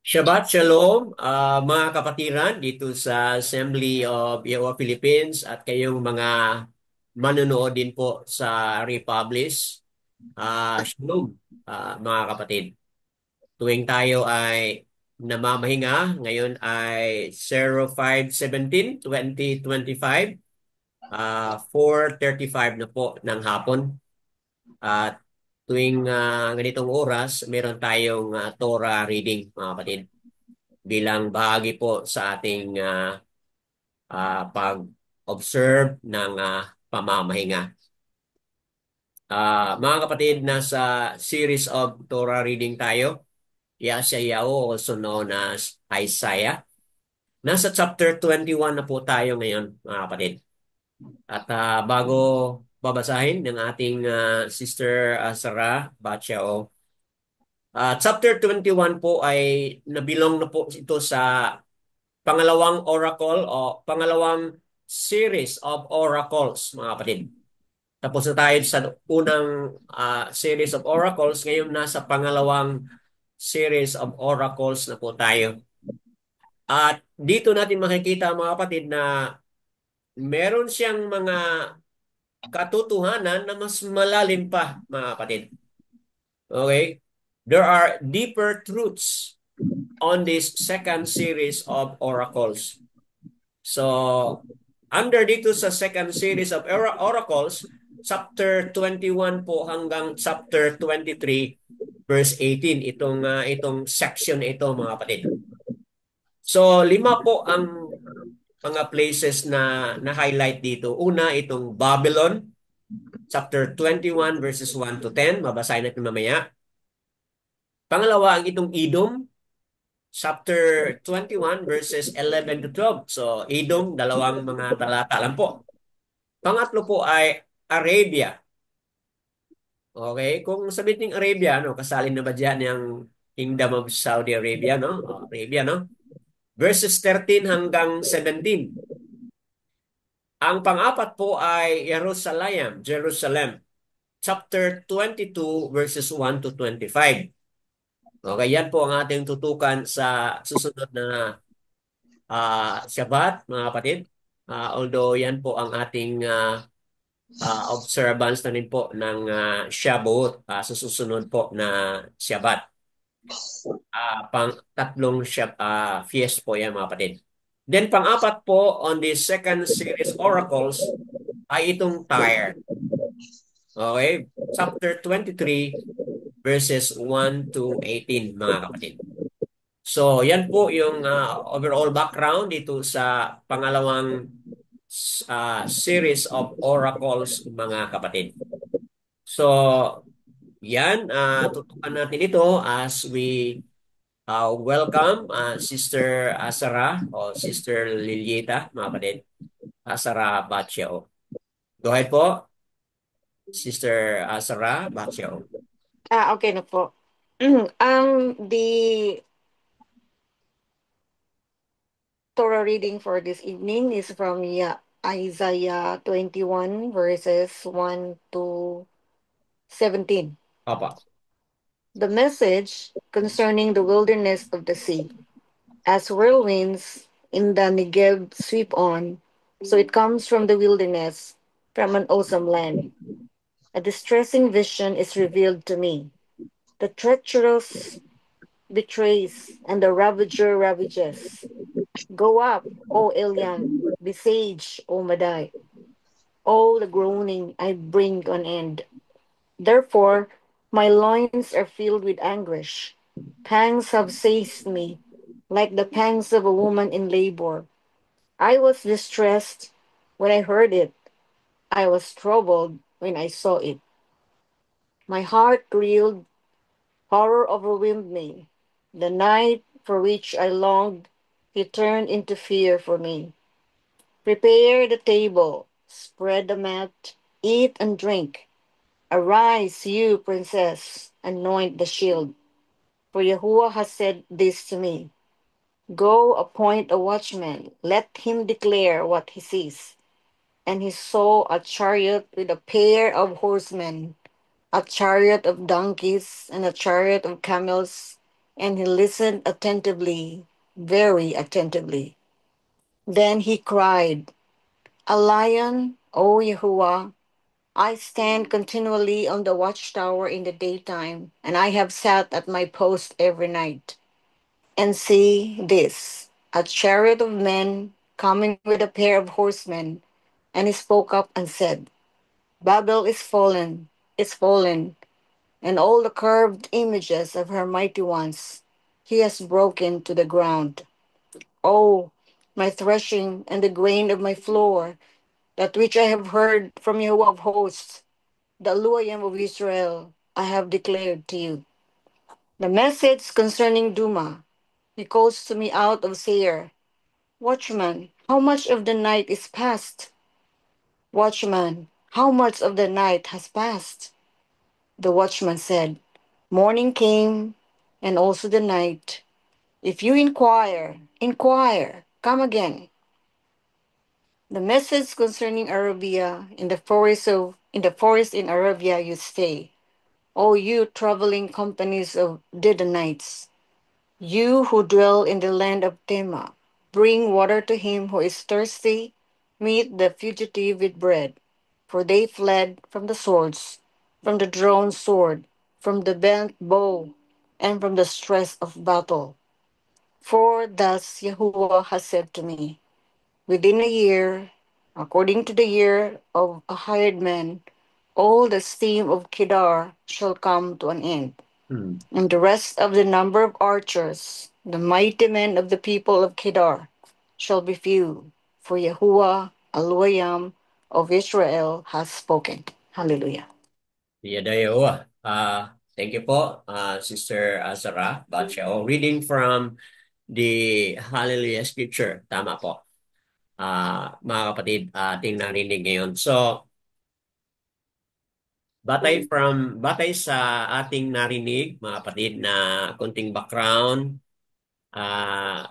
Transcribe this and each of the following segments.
Shabbat Shalom, mga kapatiran dito sa Assembly of Yahweh Philippines at kayong mga manonood din po sa Republish. Shalom, mga kapatid. Tuwing tayo ay namamahinga, ngayon ay 05/17/2025, 4:35 na po ng hapon. At tuwing ganitong oras, meron tayong Torah reading, mga kapatid, bilang bahagi po sa ating pag-observe ng pamamahinga. Mga kapatid, nasa series of Torah reading tayo. Yeshayahu, also known as Isaiah. Nasa chapter 21 na po tayo ngayon, mga kapatid. At bago babasahin ng ating sister Sarah Bachao, chapter 21 po ay nabilong na po ito sa pangalawang oracle o pangalawang series of oracles, mga kapatid. Tapos na tayo sa unang series of oracles. Ngayon nasa pangalawang series of oracles na po tayo. At dito natin makikita, mga kapatid, na meron siyang mga katotohanan na mas malalim pa, mga kapatid. Okay? There are deeper truths on this second series of oracles. So, under dito sa second series of oracles, chapter 21 po hanggang chapter 23, verse 18, itong section ito, mga kapatid. So, lima po ang mga places na na-highlight dito. Una, itong Babylon, chapter 21, verses 1 to 10. Mabasahin natin mamaya. Pangalawa, ang itong Edom, chapter 21, verses 11 to 12. So, Edom, dalawang mga talata lang po. Pangatlo po ay Arabia. Okay? Kung sabihin ng Arabia, no, kasalin na ba dyan yung Kingdom of Saudi Arabia, no? Arabia, no? Verses 13 hanggang 17. Ang pang-apat po ay Jerusalem. Chapter 22, verses 1 to 25. Okay, yan po ang ating tutukan sa susunod na Shabbat, mga kapatid. Although yan po ang ating observance na rin po ng Shavuot sa susunod po na Shabbat. Pang tatlong feast po yan, mga kapatid. Then pang-apat po on the second series oracles ay itong Tyre. Okay? Chapter 23 verses 1 to 18, mga kapatid. So, yan po yung overall background dito sa pangalawang series of oracles, mga kapatid. So, yan, tutukan natin ito as we welcome Sister Asara o Sister Lilieta, mga kapatid. Asara Baccio. Go ahead po, Sister Asara Baccio. Okay na po. The Torah reading for this evening is from Isaiah 21 verses 1 to 17. Papa. The message concerning the wilderness of the sea. As whirlwinds in the Negev sweep on, so it comes from the wilderness, from an awesome land. A distressing vision is revealed to me. The treacherous betrays, and the ravager ravages. Go up, O Eliam, besiege, O Madai. All the groaning I bring on end. Therefore, my loins are filled with anguish. Pangs have seized me, like the pangs of a woman in labor. I was distressed when I heard it. I was troubled when I saw it. My heart reeled, horror overwhelmed me. The night for which I longed, he turned into fear for me. Prepare the table, spread the mat, eat and drink. Arise, you princess, anoint the shield. For Yahuwah has said this to me. Go appoint a watchman, let him declare what he sees. And he saw a chariot with a pair of horsemen, a chariot of donkeys, and a chariot of camels, and he listened attentively, very attentively. Then he cried, "A lion, O Yahuwah! I stand continually on the watchtower in the daytime, and I have sat at my post every night. And see this, a chariot of men coming with a pair of horsemen. And he spoke up and said, Babel is fallen, and all the carved images of her mighty ones he has broken to the ground. Oh, my threshing and the grain of my floor, that which I have heard from Jehovah of hosts, the Elohim of Israel, I have declared to you. The message concerning Duma, he calls to me out of Seir. Watchman, how much of the night is past? Watchman, how much of the night has passed? The watchman said, Morning came, and also the night. If you inquire, inquire, come again. The message concerning Arabia, in the forest in Arabia you stay, O you traveling companies of Didonites. You who dwell in the land of Tema, bring water to him who is thirsty, meet the fugitive with bread. For they fled from the swords, from the drawn sword, from the bent bow, and from the stress of battle. For thus Yahuwah has said to me, within a year, according to the year of a hired man, all the steam of Kedar shall come to an end. Hmm. And the rest of the number of archers, the mighty men of the people of Kedar, shall be few, for Yahuwah Elohim of Israel has spoken. Hallelujah. Yadayo. Thank you po, Sister Azara Batchao. Reading from the Hallelujah Scripture. Tama po. Mga kapatid, ating narinig ngayon. So, batay sa ating narinig, mga kapatid, na konting background, ah,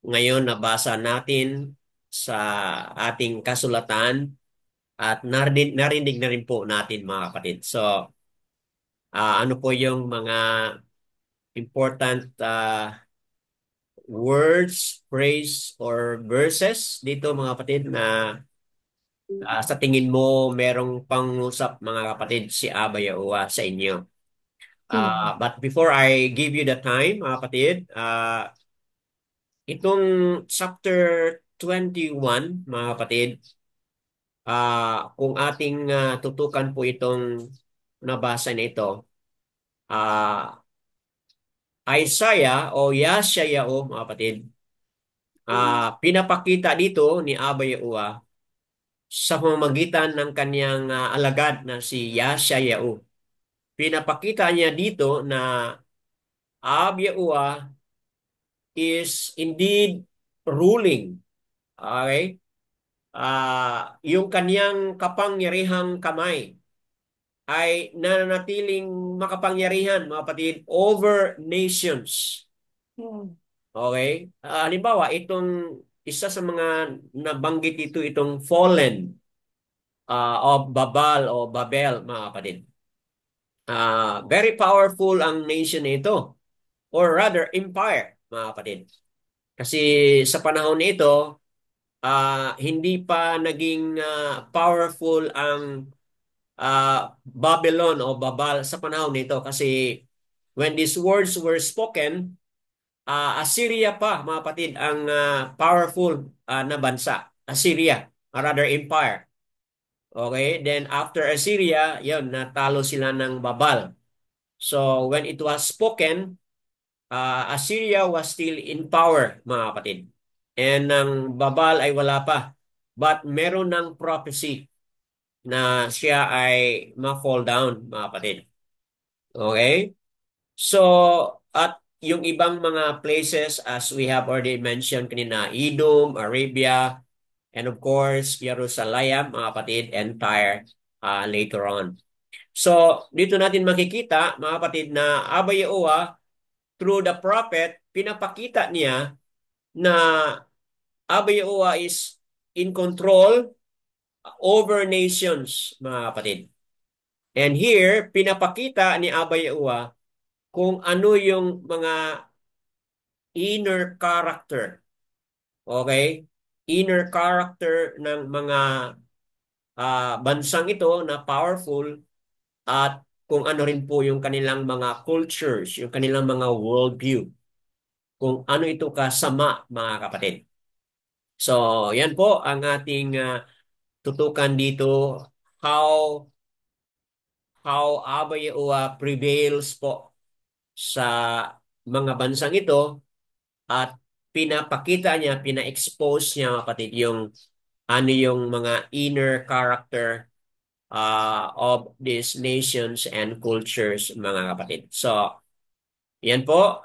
ngayon nabasa natin sa ating kasulatan at narinig na rin po natin, mga kapatid. So, ano po yung mga important words, phrase, or verses dito, mga kapatid, na sa tingin mo merong pangusap, mga kapatid, si Aba Yahuwah sa inyo. Hmm. But before I give you the time, mga kapatid, itong chapter 21, mga kapatid, kung ating tutukan po itong nabasa na ito, ah, Isaiah o Yashayao, mga kapatid, pinapakita dito ni Aba Yahuwah sa pamamagitan ng kanyang alagad na si Yashayao. Pinapakita niya dito na Aba Yahuwah is indeed ruling. Okay? Yung kanyang kapangyarihang kamay ay nananatiling makapangyarihan, mga kapatid, over nations. Hmm. Okay? Halimbawa, itong isa sa mga nabanggit dito, itong fallen of Babal o Babel, mga kapatid. Very powerful ang nation na ito, or rather empire, mga kapatid. Kasi sa panahon nito, hindi pa naging powerful ang Babylon o Babal sa panahon nito. Kasi when these words were spoken, Assyria pa, mga kapatid, ang powerful na bansa. Assyria, rather empire. Okay? Then after Assyria, yun, natalo sila ng Babal. So when it was spoken, Assyria was still in power, mga kapatid. And ang Babal ay wala pa. But meron ng prophecy na siya ay ma-fall down, mga kapatid. Okay? So, at yung ibang mga places, as we have already mentioned kanina, Edom, Arabia, and of course, Jerusalem, mga kapatid, and Tyre later on. So, dito natin makikita, mga kapatid, na Abba Yehoah, through the prophet, pinapakita niya na Abba Yehoah is in control over nations, mga kapatid. And here, pinapakita ni Abba Yehoah kung ano yung mga inner character. Okay? Inner character ng mga bansang ito na powerful at kung ano rin po yung kanilang mga cultures, yung kanilang mga worldview. Kung ano ito kasama, mga kapatid. So, yan po ang ating tutukan dito. How Abba Yahuwah prevails po sa mga bansang ito at pinapakita niya, pina-expose niya mga kapatid yung ano yung mga inner character of these nations and cultures mga kapatid. So, yan po,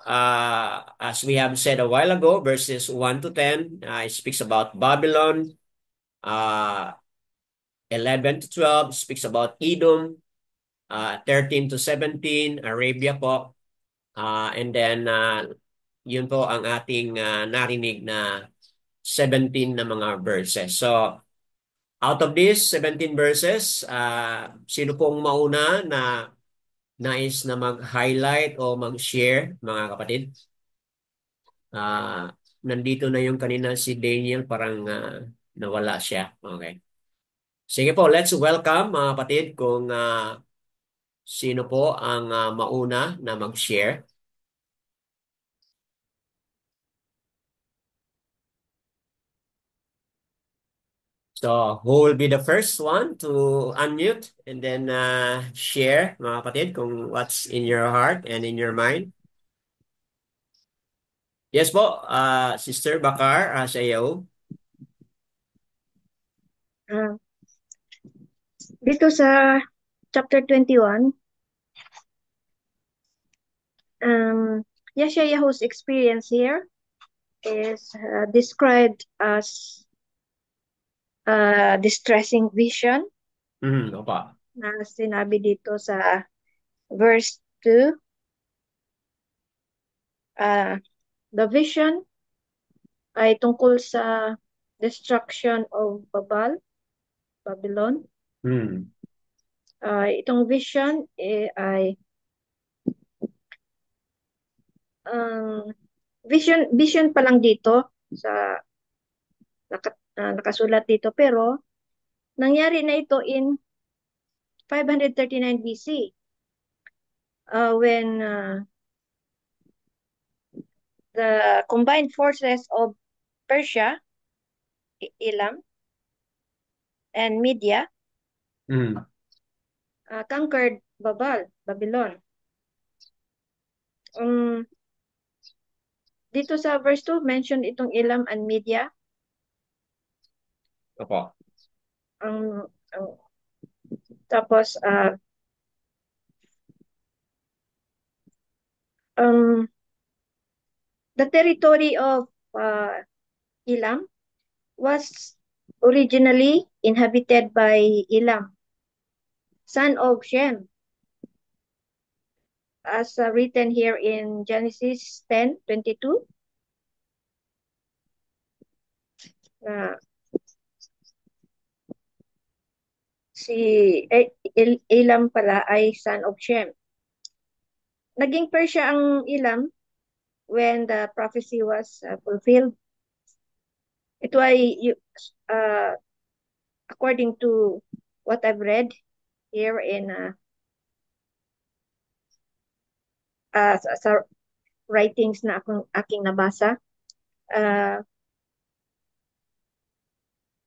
as we have said a while ago, verses 1 to 10, it speaks about Babylon. Uh, 11 to 12 speaks about Edom. 13 to 17, Arabia po. And then, yun po ang ating narinig na 17 na mga verses. So, out of these 17 verses, sino pong mauna na nais na mag-highlight o mag-share, mga kapatid? Ah, nandito na yung kanina si Daniel, parang nawala siya. Okay. Sige po, let's welcome mga kapatid kung sino po ang mauna na mag-share. So, who will be the first one to unmute and then share, mga kapatid, kung what's in your heart and in your mind? Yes po, Sister Bakar, sa iyo. Ah, dito sa chapter 21, Yeshayahu's experience here is described as a distressing vision Opa. na sinabi dito sa verse 2. The vision ay tungkol sa destruction of Babylon. Itong vision ay vision pa lang dito sa nakasulat dito, pero nangyari na ito in 539 BC when the combined forces of Persia, Elam, and Media conquered Babylon. Dito sa verse 2, mention itong Elam and Media. Opo. Tapos, the territory of Elam was originally inhabited by Elam, son of Shem, as written here in Genesis 10:22. Si Elam pala ay son of Shem. Naging Persia ang Elam when the prophecy was fulfilled. Ito ay according to what I've read here in sa writings na aking nabasa.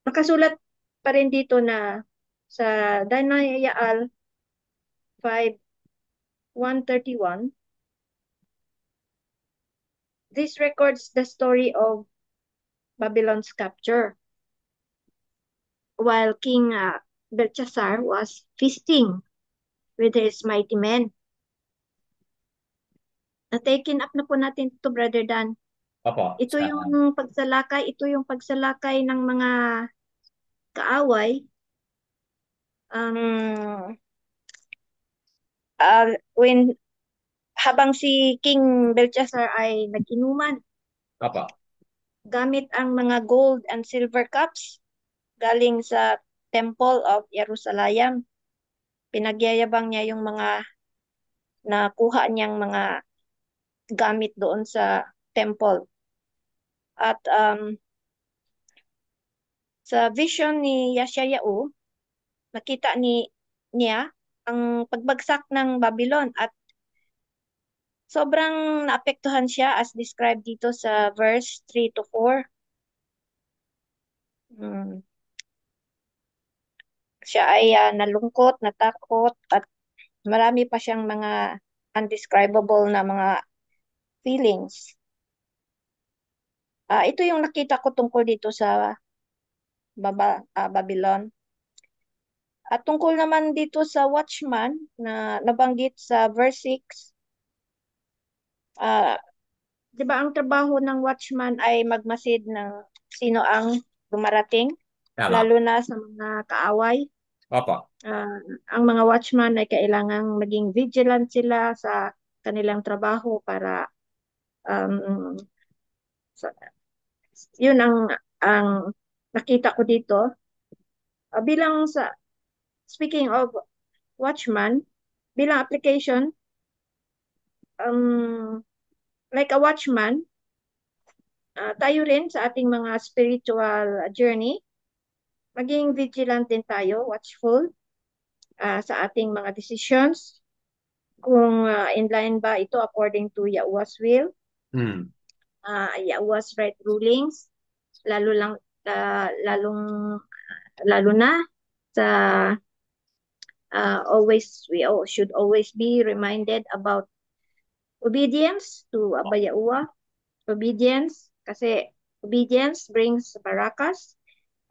Nakasulat pa rin dito na sa Daniel 5:131, this records the story of Babylon's capture while King Belshazzar was feasting with his mighty men. Na-taken up na po natin ito, Brother Dan. Opo. Ito yung pagsalakay ng mga kaaway. Habang si King Belshazzar ay nag-inuman. Opo. Gamit ang mga gold and silver cups galing sa Temple of Jerusalem. Pinagyayabang niya yung mga nakuha niyang mga gamit doon sa temple. At sa vision ni Yashayahu, nakita niya ang pagbagsak ng Babylon at sobrang naapektuhan siya as described dito sa verse 3 to 4. Siya ay nalungkot, natakot, at marami pa siyang mga undescribable na mga feelings. Ito yung nakita ko tungkol dito sa Babylon. At tungkol naman dito sa watchman na nabanggit sa verse 6, di ba ang trabaho ng watchman ay magmasid ng sino ang dumarating, Tama. lalo na sa mga kaaway. Opo. Ang mga watchman ay kailangang maging vigilant sila sa kanilang trabaho para yun ang nakita ko dito. Bilang sa speaking of watchman, bilang application, like a watchman, tayo rin sa ating mga spiritual journey, maging vigilant din tayo, watchful sa ating mga decisions, kung in line ba ito according to Yahuwah's will, Yahuwah's right rulings, lalo na sa we should always be reminded about obedience to Abba Yahuwah. Obedience, kasi obedience brings barakas,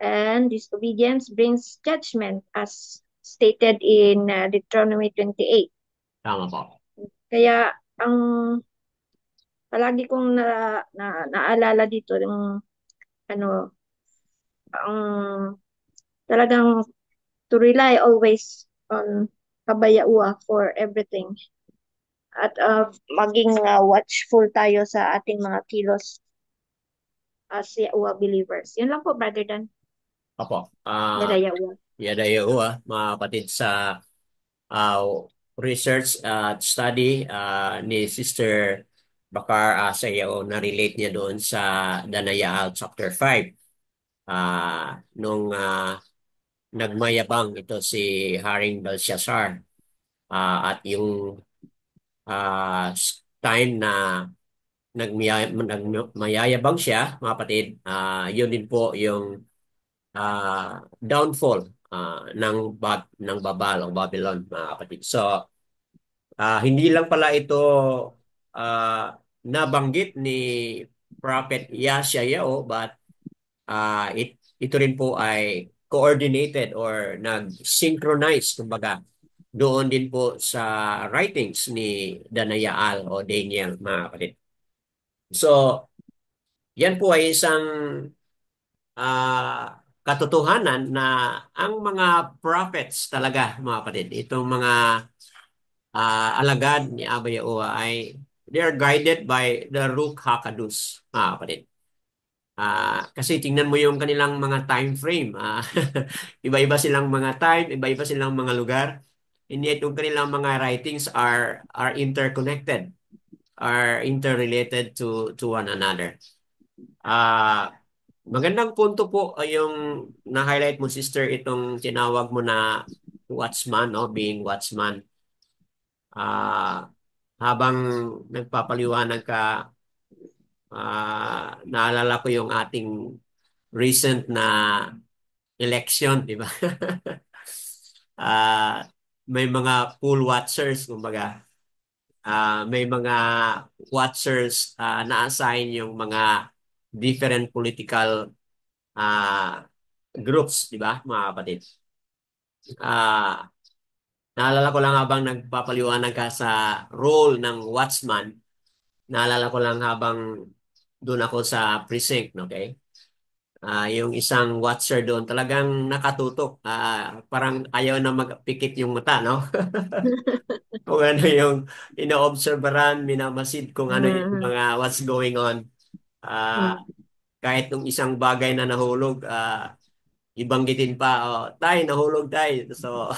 and disobedience brings judgment, as stated in Deuteronomy 28. Tama po. Kaya ang palagi kong naalala dito yung ang talagang to rely always on Kabayauwa for everything. At maging watchful tayo sa ating mga kilos as Yahuwah believers. Yun lang po, Brother Dan. Opo. Yada Yahuwah. Yada Yahuwah, mga kapatid, sa research at study ni Sister Bakar sa iyo, na-relate niya doon sa Danayal chapter 5. Nung nagmayabang ito si Haring Belshazzar at yung time na nagmayayabang siya, mga kapatid, yun din po yung downfall ng Babal o Babylon, mga kapatid. So, hindi lang pala ito nabanggit ni Prophet Yashayahu, but ito rin po ay coordinated or nag-synchronize, kumbaga, doon din po sa writings ni Danayaal o Daniel, mga kapatid. So, yan po ay isang katotohanan na ang mga prophets talaga, mga kapatid, itong mga alagad ni Abba Yahuwah ay they are guided by the Ruach HaKodesh, mga kapatid. Kasi tingnan mo yung kanilang mga time frame. Iba-iba silang mga time, iba-iba silang mga lugar. And yet yung kanilang mga writings are interconnected, are interrelated to one another. Magandang punto po yung na-highlight mo, sister, itong tinawag mo na watchman, no? Being watchman. Habang nagpapaliwanag ka, naalala ko yung ating recent na election, di ba? May mga poll watchers, kumbaga. May mga watchers na-assign yung mga different political groups, di ba, mga kapatid? Naalala ko lang habang nagpapaliwanag ka sa role ng watchman, naalala ko lang habang doon ako sa precinct, okay? Yung isang watcher doon talagang nakatutok. Parang ayaw na magpikit yung mata, no? Kung ano yung ino-observeran, minamasid kung ano yung mga what's going on. Kahit nung isang bagay na nahulog, ibanggitin pa, tay, nahulog tay. So,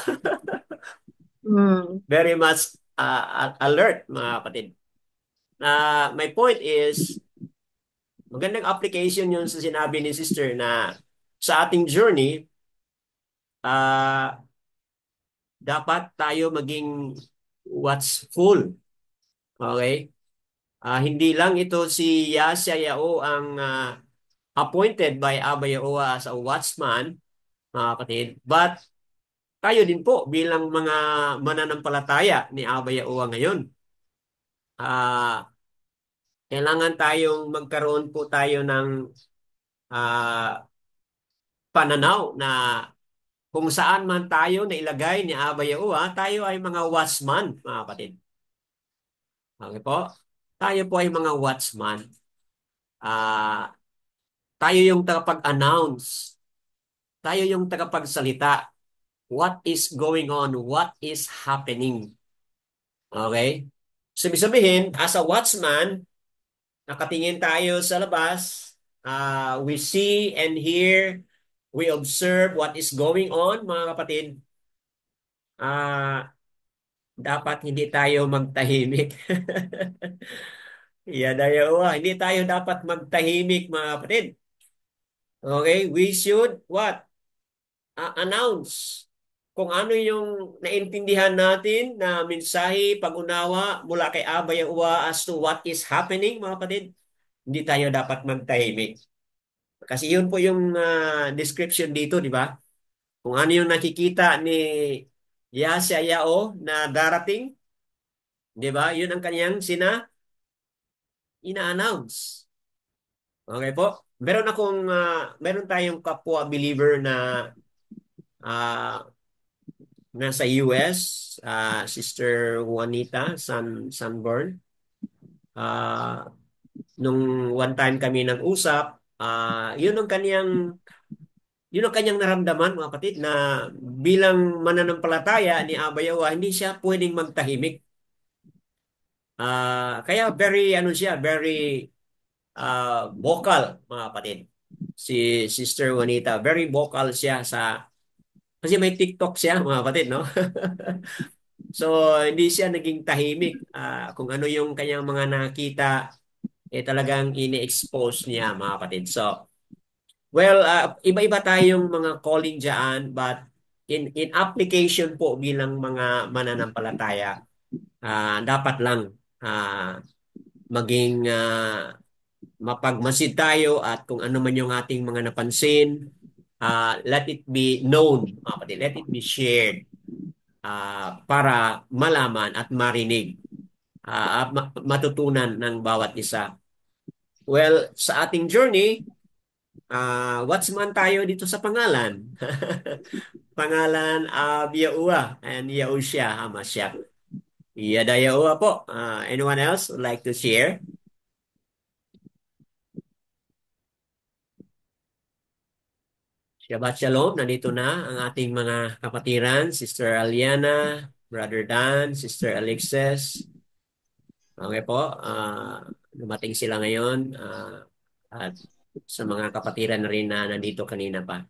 very much alert, mga kapatid. My point is, Magandang application yun sa sinabi ni sister na sa ating journey, dapat tayo maging watchful. Okay? Hindi lang ito si Yao ang appointed by Abba Yaowa as a watchman, mga kapatid, but tayo din po bilang mga mananampalataya ni Abba Yaowa ngayon. Ah, Kailangan tayong magkaroon po tayo ng pananaw na kung saan man tayo na ilagay ni Abba Yaowa, tayo ay mga watchman, mga kapatid. Okay po? Tayo po ay mga watchman. Ah, Tayo yung tagapag-announce. Tayo yung tagapagsalita. What is going on? What is happening? Okay? So, ibig sabihin, as a watchman, nakatingin tayo sa labas. We see and hear. We observe what is going on, mga kapatid. Ah, Dapat hindi tayo magtahimik. Hindi tayo dapat magtahimik, mga kapatid. Okay? We should what? Announce kung ano yung naintindihan natin na mensahe, pag-unawa mula kay Abba Yahuwah as to what is happening, mga kapatid. Hindi tayo dapat magtahimik. Kasi yun po yung description dito, di ba? Kung ano yung nakikita ni Yao na darating, di ba? Yun ang kanyang ina-announce. Okay po? Meron tayong kapwa believer na ah, nasa US, Sister Juanita Sanborn. Ah, Nung one time kami nag-usap, yun ang kanyang naramdaman, mga kapatid, na bilang mananampalataya ni Abba Yawa, hindi siya pwedeng magtahimik. Kaya very vocal, mga kapatid. Si Sister Juanita, very vocal siya kasi may TikTok siya, mga kapatid, no? So, hindi siya naging tahimik. Kung ano yung kanyang mga nakita, talagang ini-expose niya, mga kapatid. So, well, iba-iba tayong mga calling dyan, but in application po bilang mga mananampalataya, dapat lang maging mapagmasid tayo at kung ano man yung ating mga napansin, let it be known, mga kapatid. Let it be shared para malaman at marinig at matutunan ng bawat isa. Well, sa ating journey, what's man tayo dito sa pangalan? Pangalan Yahuwah and Yahushua HaMashiach. Yada Yahuwah po. Anyone else would like to share? Shabbat Shalom. Nandito na ang ating mga kapatiran, Sister Aliana, Brother Dan, Sister Alexis. Okay po. Dumating sila ngayon. At sa mga kapatiran na rin na nandito kanina pa.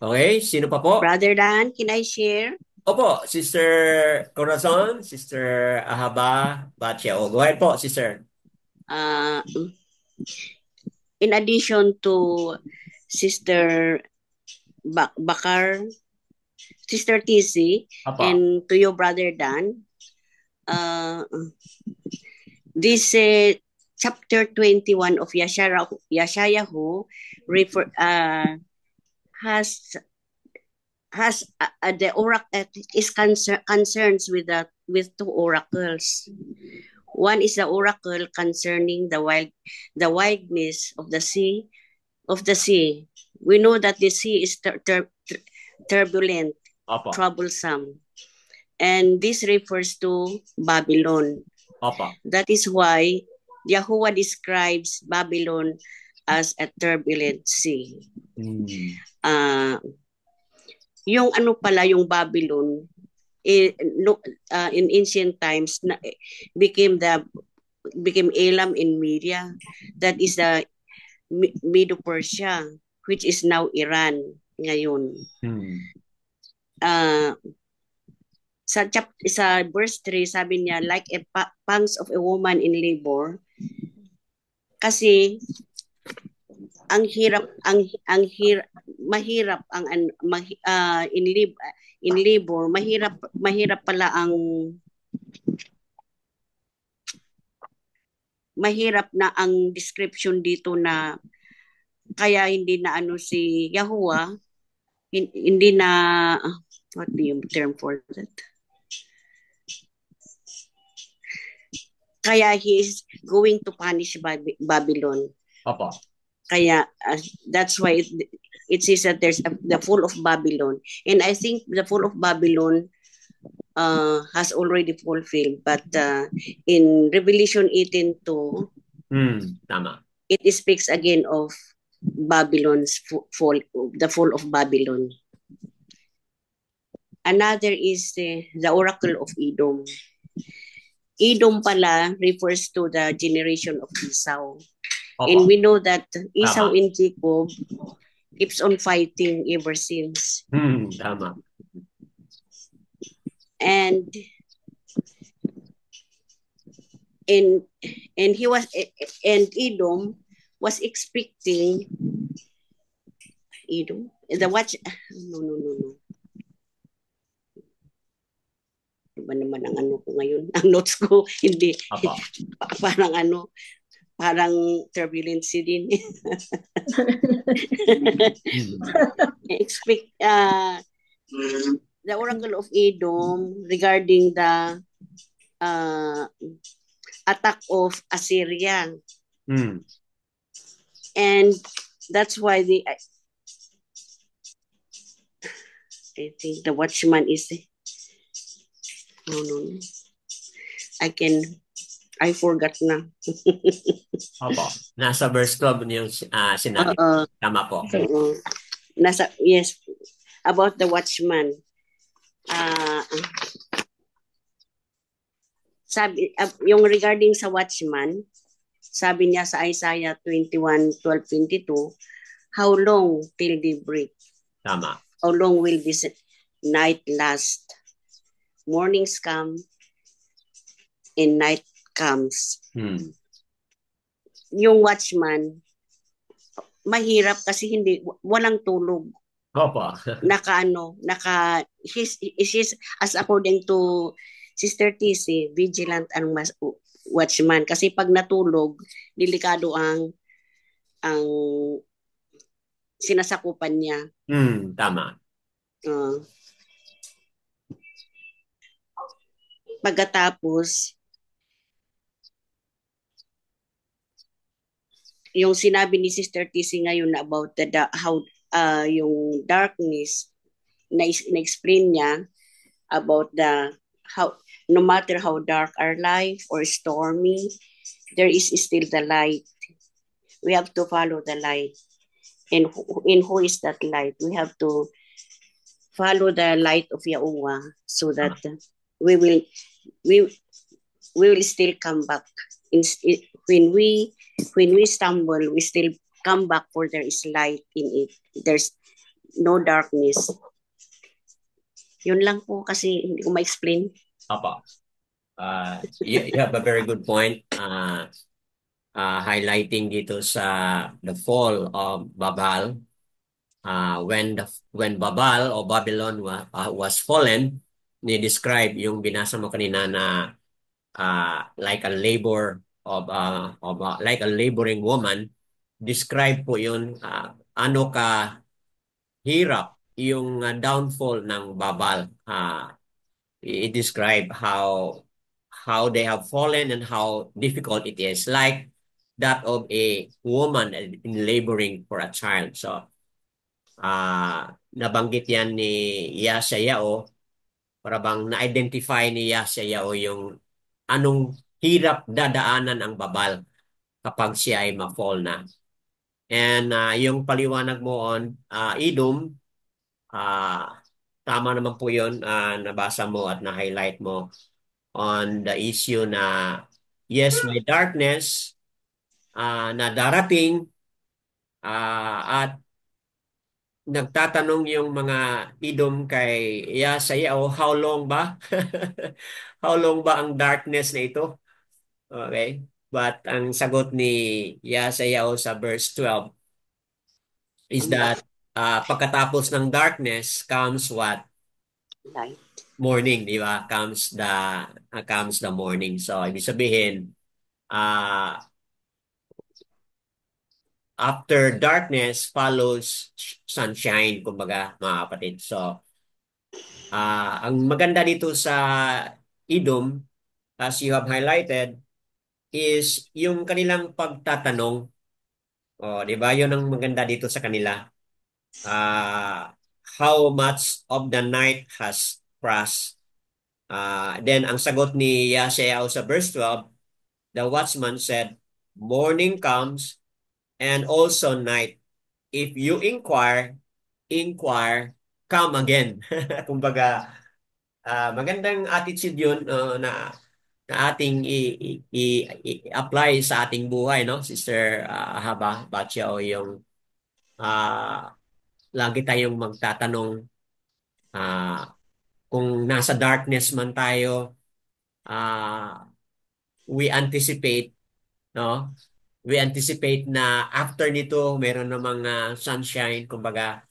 Okay, sino pa po? Brother Dan, can I share? Opo, Sister Corazon, Sister Ahaba Batya. Go ahead po, Sister. In addition to Sister Bakar, Sister TC, and to your Brother Dan, this chapter 21 of Yeshayahu has the oracle is concerns with two oracles. One is the oracle concerning the wildness of the sea. We know that the sea is turbulent, troublesome, and this refers to Babylon. That is why Yahuwah describes Babylon as a turbulent sea. Yung yung Babylon in ancient times became Elam in Media. That is the Medo-Persia, which is now Iran ngayon. Sa verse 3, sabi niya, like a pangs of a woman in labor, Kasi ang hirap mahirap ang in labor mahirap pala ang mahirap na ang description dito na kaya hindi na ano si Yahuwah hindi na what do you term for that? Kaya he is going to punish Babylon. Opo. Kaya that's why it says that there's the fall of Babylon. And I think the fall of Babylon has already fulfilled. But in Revelation 18:2, tama. it speaks again of Babylon's fall, the fall of Babylon. Another is the oracle of Edom. Edom pala refers to the generation of Esau. Opo. And we know that Esau Tama. and Jacob keeps on fighting ever since. Tama. And he was and Edom was expecting Edom the watch no ba naman ang ano ko ngayon ang notes ko hindi parang turbulence din expect the oracle of Edom regarding the attack of Assyria. And that's why I think the watchman is no. I forgot na. Opo. Nasa verse 12 yung sinabi. Tama po. Yes, about the watchman. Sabi, yung regarding sa watchman, sabi niya sa Isaiah 21:12-22, how long till they break? Tama. How long will this night last? Mornings come and night comes. Yung watchman, mahirap kasi walang tulog. Opo. He's as according to Sister TC, vigilant ang watchman. Kasi pag natulog, delikado ang sinasakupan niya. Tama. Pagkatapos, yung sinabi ni Sister TC ngayon na about how yung darkness na-explain niya about how no matter how dark our life or stormy, there is still the light. We have to follow the light. And who is that light? We have to follow the light of Yahuwah so that we will still come back. When we stumble, we still come back for there is light in it. There's no darkness. Yun lang po kasi hindi ko ma-explain. Opo. You have a very good point. Highlighting dito sa the fall of Babel. When Babel or Babylon was fallen, ni-describe yung binasa mo kanina na like a like a laboring woman. Describe po yun ano ka hirap yung downfall ng Babel. I-describe how they have fallen and how difficult it is, like that of a woman in laboring for a child. So, nabanggit yan ni Yeshayahu, para bang na-identify ni Yeshayahu yung anong hirap dadaanan ang Babel kapag siya ay ma-fall na. And yung paliwanag mo on Edom, tama naman po yun, nabasa mo at na-highlight mo on the issue na yes, may darkness na darating at nagtatanong yung mga Edom kay Yeshayahu, how long ba? How long ba ang darkness na ito? Okay. But ang sagot ni Yeshayahu sa verse 12 is that pagkatapos ng darkness comes what? Light. Morning, di ba? Comes the morning. So, ibig sabihin, after darkness follows sunshine, kumbaga, mga kapatid. So, ang maganda dito sa Edom, as you have highlighted, is yung kanilang pagtatanong. O, di ba? Yun ang maganda dito sa kanila. How much of the night has passed? Then, ang sagot ni Yeshayahu sa verse 12, the watchman said, morning comes and also night. If you inquire, come again. Kumbaga, magandang attitude yun na ating i-apply sa ating buhay, no? Sister Haba Batya, o yung lagi tayong magtatanong kung nasa darkness man tayo, we anticipate, no? We anticipate na after nito meron na mga sunshine, kumbaga.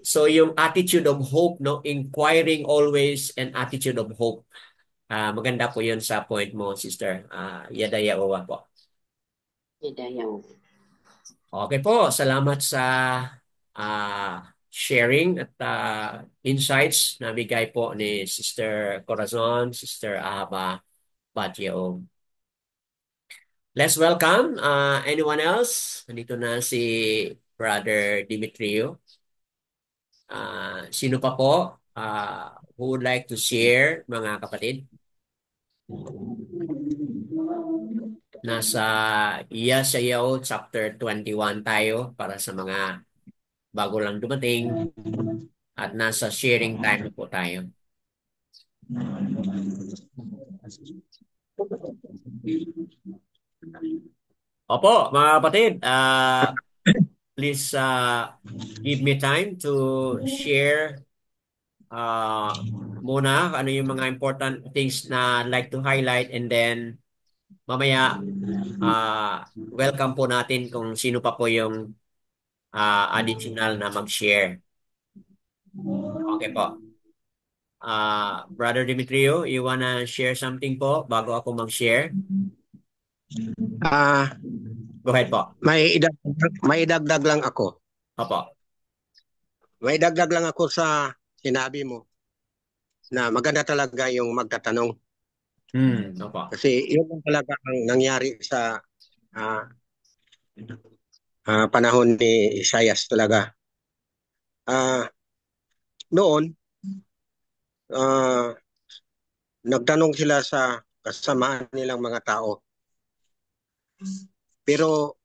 So yung attitude of hope, no? Inquiring always, and attitude of hope. Maganda po yun sa point mo, Sister Yadaya Owa po. Hidayaw. Okay po, salamat sa sharing at insights na bigay po ni Sister Corazon, Sister Ahaba Batyo. Let's welcome anyone else. Nandito na si Brother Dimitrio. Sino pa po who would like to share, mga kapatid? Nasa Yeshayahu chapter 21 tayo para sa mga bago lang dumating, at nasa sharing time po tayo. Opo, mga kapatid, please give me time to share muna ano yung mga important things na I'd like to highlight, and then mamaya welcome po natin kung sino pa po yung additional na mag-share. Okay po. Brother Demetrio, you wanna share something po bago ako mag-share? Go ahead po. May idagdag lang ako. Opo. May idagdag lang ako sa sinabi mo na maganda talaga yung magtatanong. Opo. Kasi yun lang talaga ang nangyari sa panahon ni Isaias talaga. Noon, nagtanong sila sa kasamaan nilang mga tao. Pero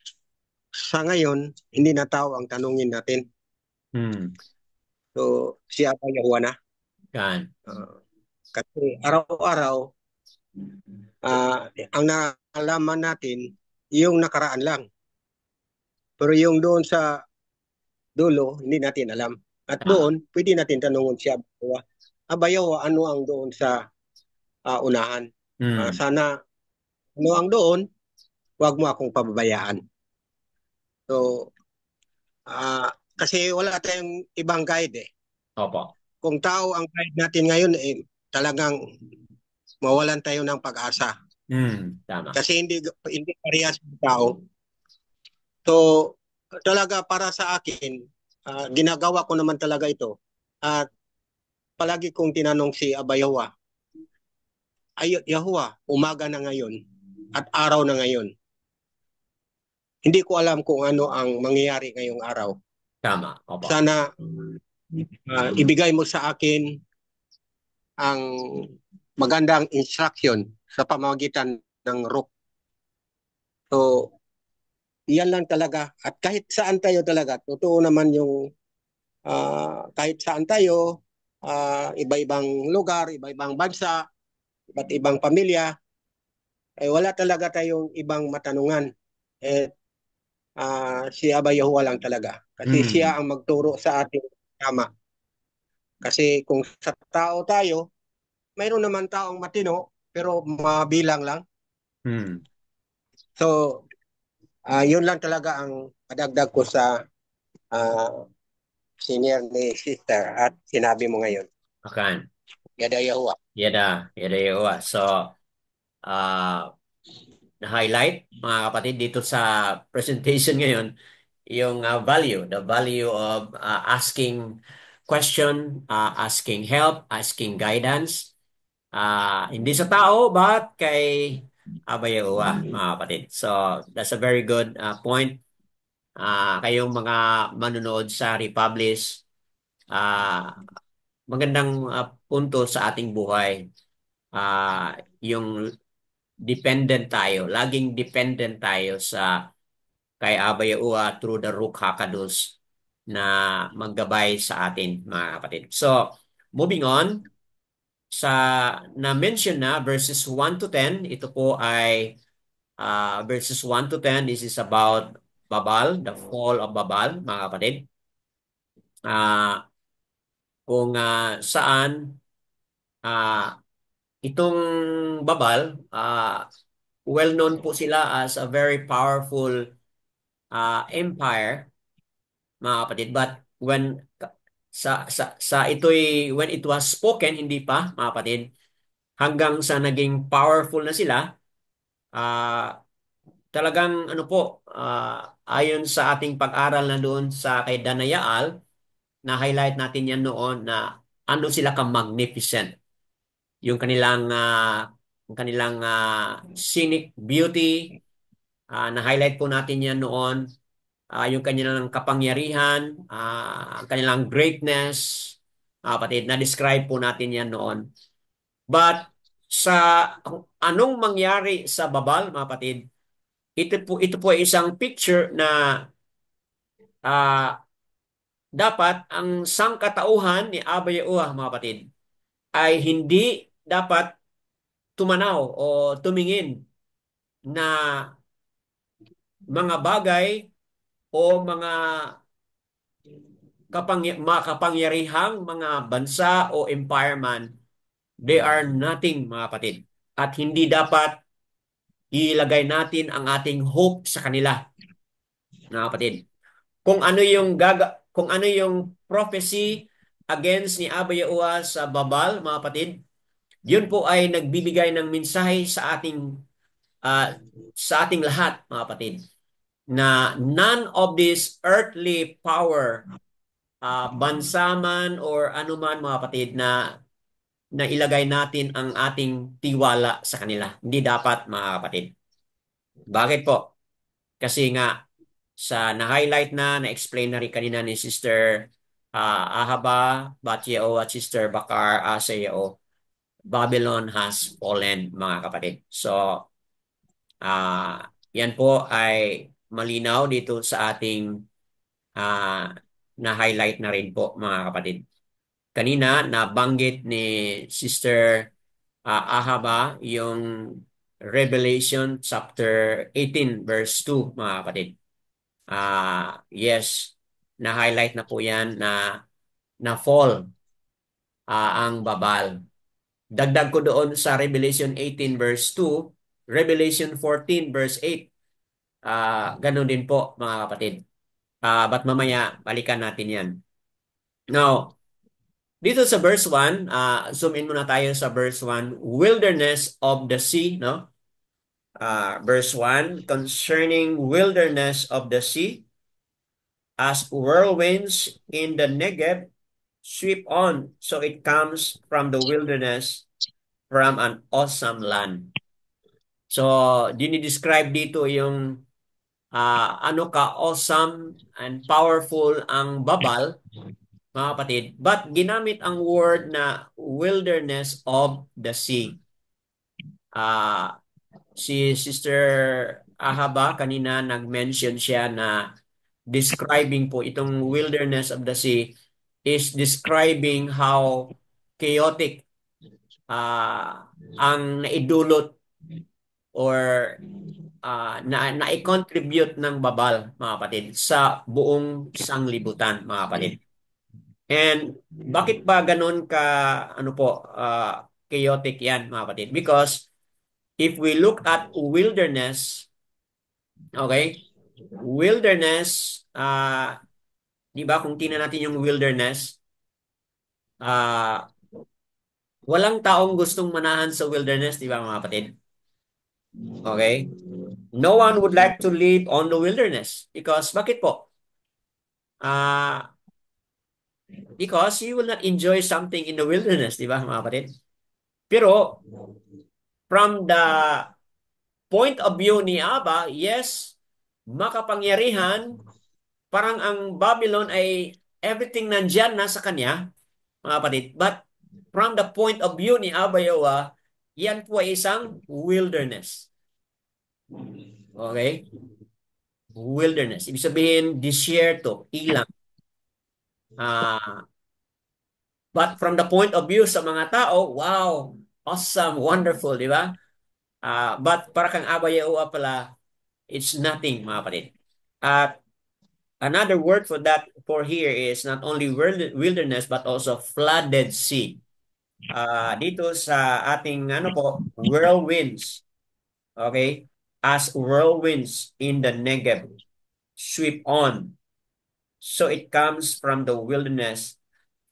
sa ngayon, hindi na tao ang tanungin natin. So, siya pa Yahuwa na. Yan. Kasi araw-araw, ang nalaman natin, yung nakaraan lang. Pero yung doon sa dulo, hindi natin alam. At doon, pwede natin tanungin siya, Yahuwa, ano ang doon sa unahan? Sana, ano ang doon, huwag mo akong pababayaan. So, kasi wala tayong ibang guide eh. Opo. Kung tao ang guide natin ngayon, talagang mawalan tayo ng pag-asa. Tama. Kasi hindi parehas ng tao. So, talaga para sa akin, ginagawa ko naman talaga ito. At palagi kong tinanong si Yahuwa, Yahuwa, umaga na ngayon at araw na ngayon. Hindi ko alam kung ano ang mangyayari ngayong araw. Tama. Opo. Sana ibigay mo sa akin ang magandang instruction sa pamamagitan ng rook. So, yan lang talaga. At kahit saan tayo talaga, totoo naman yung kahit saan tayo, iba-ibang lugar, iba-ibang bansa, iba't ibang pamilya, wala talaga tayong ibang matanungan. Si Yahuwa lang talaga. Kasi siya ang magturo sa ating tama. Kasi kung sa tao tayo, mayroon naman taong matino, pero mabilang lang. So, yun lang talaga ang padagdag ko sa senior ni sister at sinabi mo ngayon. Akan. Yada Yahuwa. Yada yawa. So, na-highlight mga kapatid dito sa presentation ngayon yung the value of asking question, asking help, asking guidance. Hindi sa tao, but kay Aba Yahuwah, mga kapatid. So, that's a very good point. Kayong mga manunood sa Republish, magandang punto sa ating buhay. Yung dependent tayo. Laging dependent tayo sa kay Aba Yahuwah through the Ruach HaKadosh na maggabay sa atin, mga kapatid. So, moving on, sa na-mention na verses 1 to 10, ito po ay verses 1 to 10, this is about Babal, the fall of Babal, mga kapatid. Kung saan itong Babal, well known po sila as a very powerful empire, mga kapatid. But when sa ito'y when it was spoken, hindi pa, mga kapatid, hanggang sa naging powerful na sila, talagang ano po, ayon sa ating pag-aral na doon sa kay Danayaal, na-highlight natin yan noon na ano sila ka-magnificent. Yung kanilang scenic beauty, na-highlight po natin yan noon. Yung kanilang kapangyarihan, ang kanilang greatness, kapatid, na-describe po natin yan noon. But sa anong mangyari sa Babal, mga kapatid, ito po ay isang picture na dapat ang sangkatauhan ni Aba Yahuwah, mga kapatid, ay hindi dapat tumanaw o tumingin na mga bagay o mga makapangyarihang mga bansa o empire man, they are nothing, mga kapatid. At hindi dapat ilagay natin ang ating hope sa kanila, mga kapatid. Kung ano yung prophecy against ni Aba Yahuwah sa Babal, mga kapatid, yun po ay nagbibigay ng mensahe uh, sa ating lahat, mga kapatid, na none of this earthly power, bansa man or anuman, mga kapatid, na ilagay natin ang ating tiwala sa kanila. Hindi dapat, mga kapatid. Bakit po? Kasi nga, sa na-highlight na-explain na rin kanina ni Sister Ahaba, Batjeo at Sister Bakar Asayao, Babylon has fallen, mga kapatid. So, yan po ay malinaw dito sa ating na-highlight na rin po, mga kapatid. Kanina, nabanggit ni Sister Ahaba yung Revelation chapter 18 verse 2, mga kapatid. Yes, na-highlight na po yan na fall ang Babal. Dagdag ko doon sa Revelation 18 verse 2, Revelation 14 verse 8. Ganun din po, mga kapatid. But mamaya, balikan natin yan. Now, dito sa verse 1, zoom in muna tayo sa verse 1, wilderness of the sea, no? Verse 1, concerning wilderness of the sea, as whirlwinds in the Negev sweep on, so it comes from the wilderness, from an awesome land. So, dinidescribe dito yung ano ka-awesome and powerful ang Babal, mga kapatid. But ginamit ang word na wilderness of the sea. Si Sister Ahaba kanina nag-mention siya na describing po itong wilderness of the sea is describing how chaotic ang naidulot or na-contribute ng Babal, mga kapatid, sa buong sanglibutan, mga kapatid. And bakit ba ganun ka chaotic yan, mga kapatid? Because if we look at wilderness, Okay? Wilderness, di ba kung tingnan natin yung wilderness, walang taong gustong manahan sa wilderness, di ba mga kapatid? Okay? No one would like to live on the wilderness because bakit po? Ah, because you will not enjoy something in the wilderness, di ba mga kapatid? Pero from the point of view ni Abba, yes, makapangyarihan, parang ang Babylon ay everything nandyan na sa kanya, mga kapatid. But from the point of view ni Abba Yawa, yan po ay isang wilderness. Okay? Wilderness. Ibig sabihin, disyerto, ilang. But from the point of view sa mga tao, wow, awesome, wonderful, di ba? But para kang Abba Yawa pala, it's nothing, mga kapatid. At another word for that for here is not only wilderness but also flooded sea. Dito sa ating ano po, whirlwinds. Okay? As whirlwinds in the Negev sweep on. So it comes from the wilderness,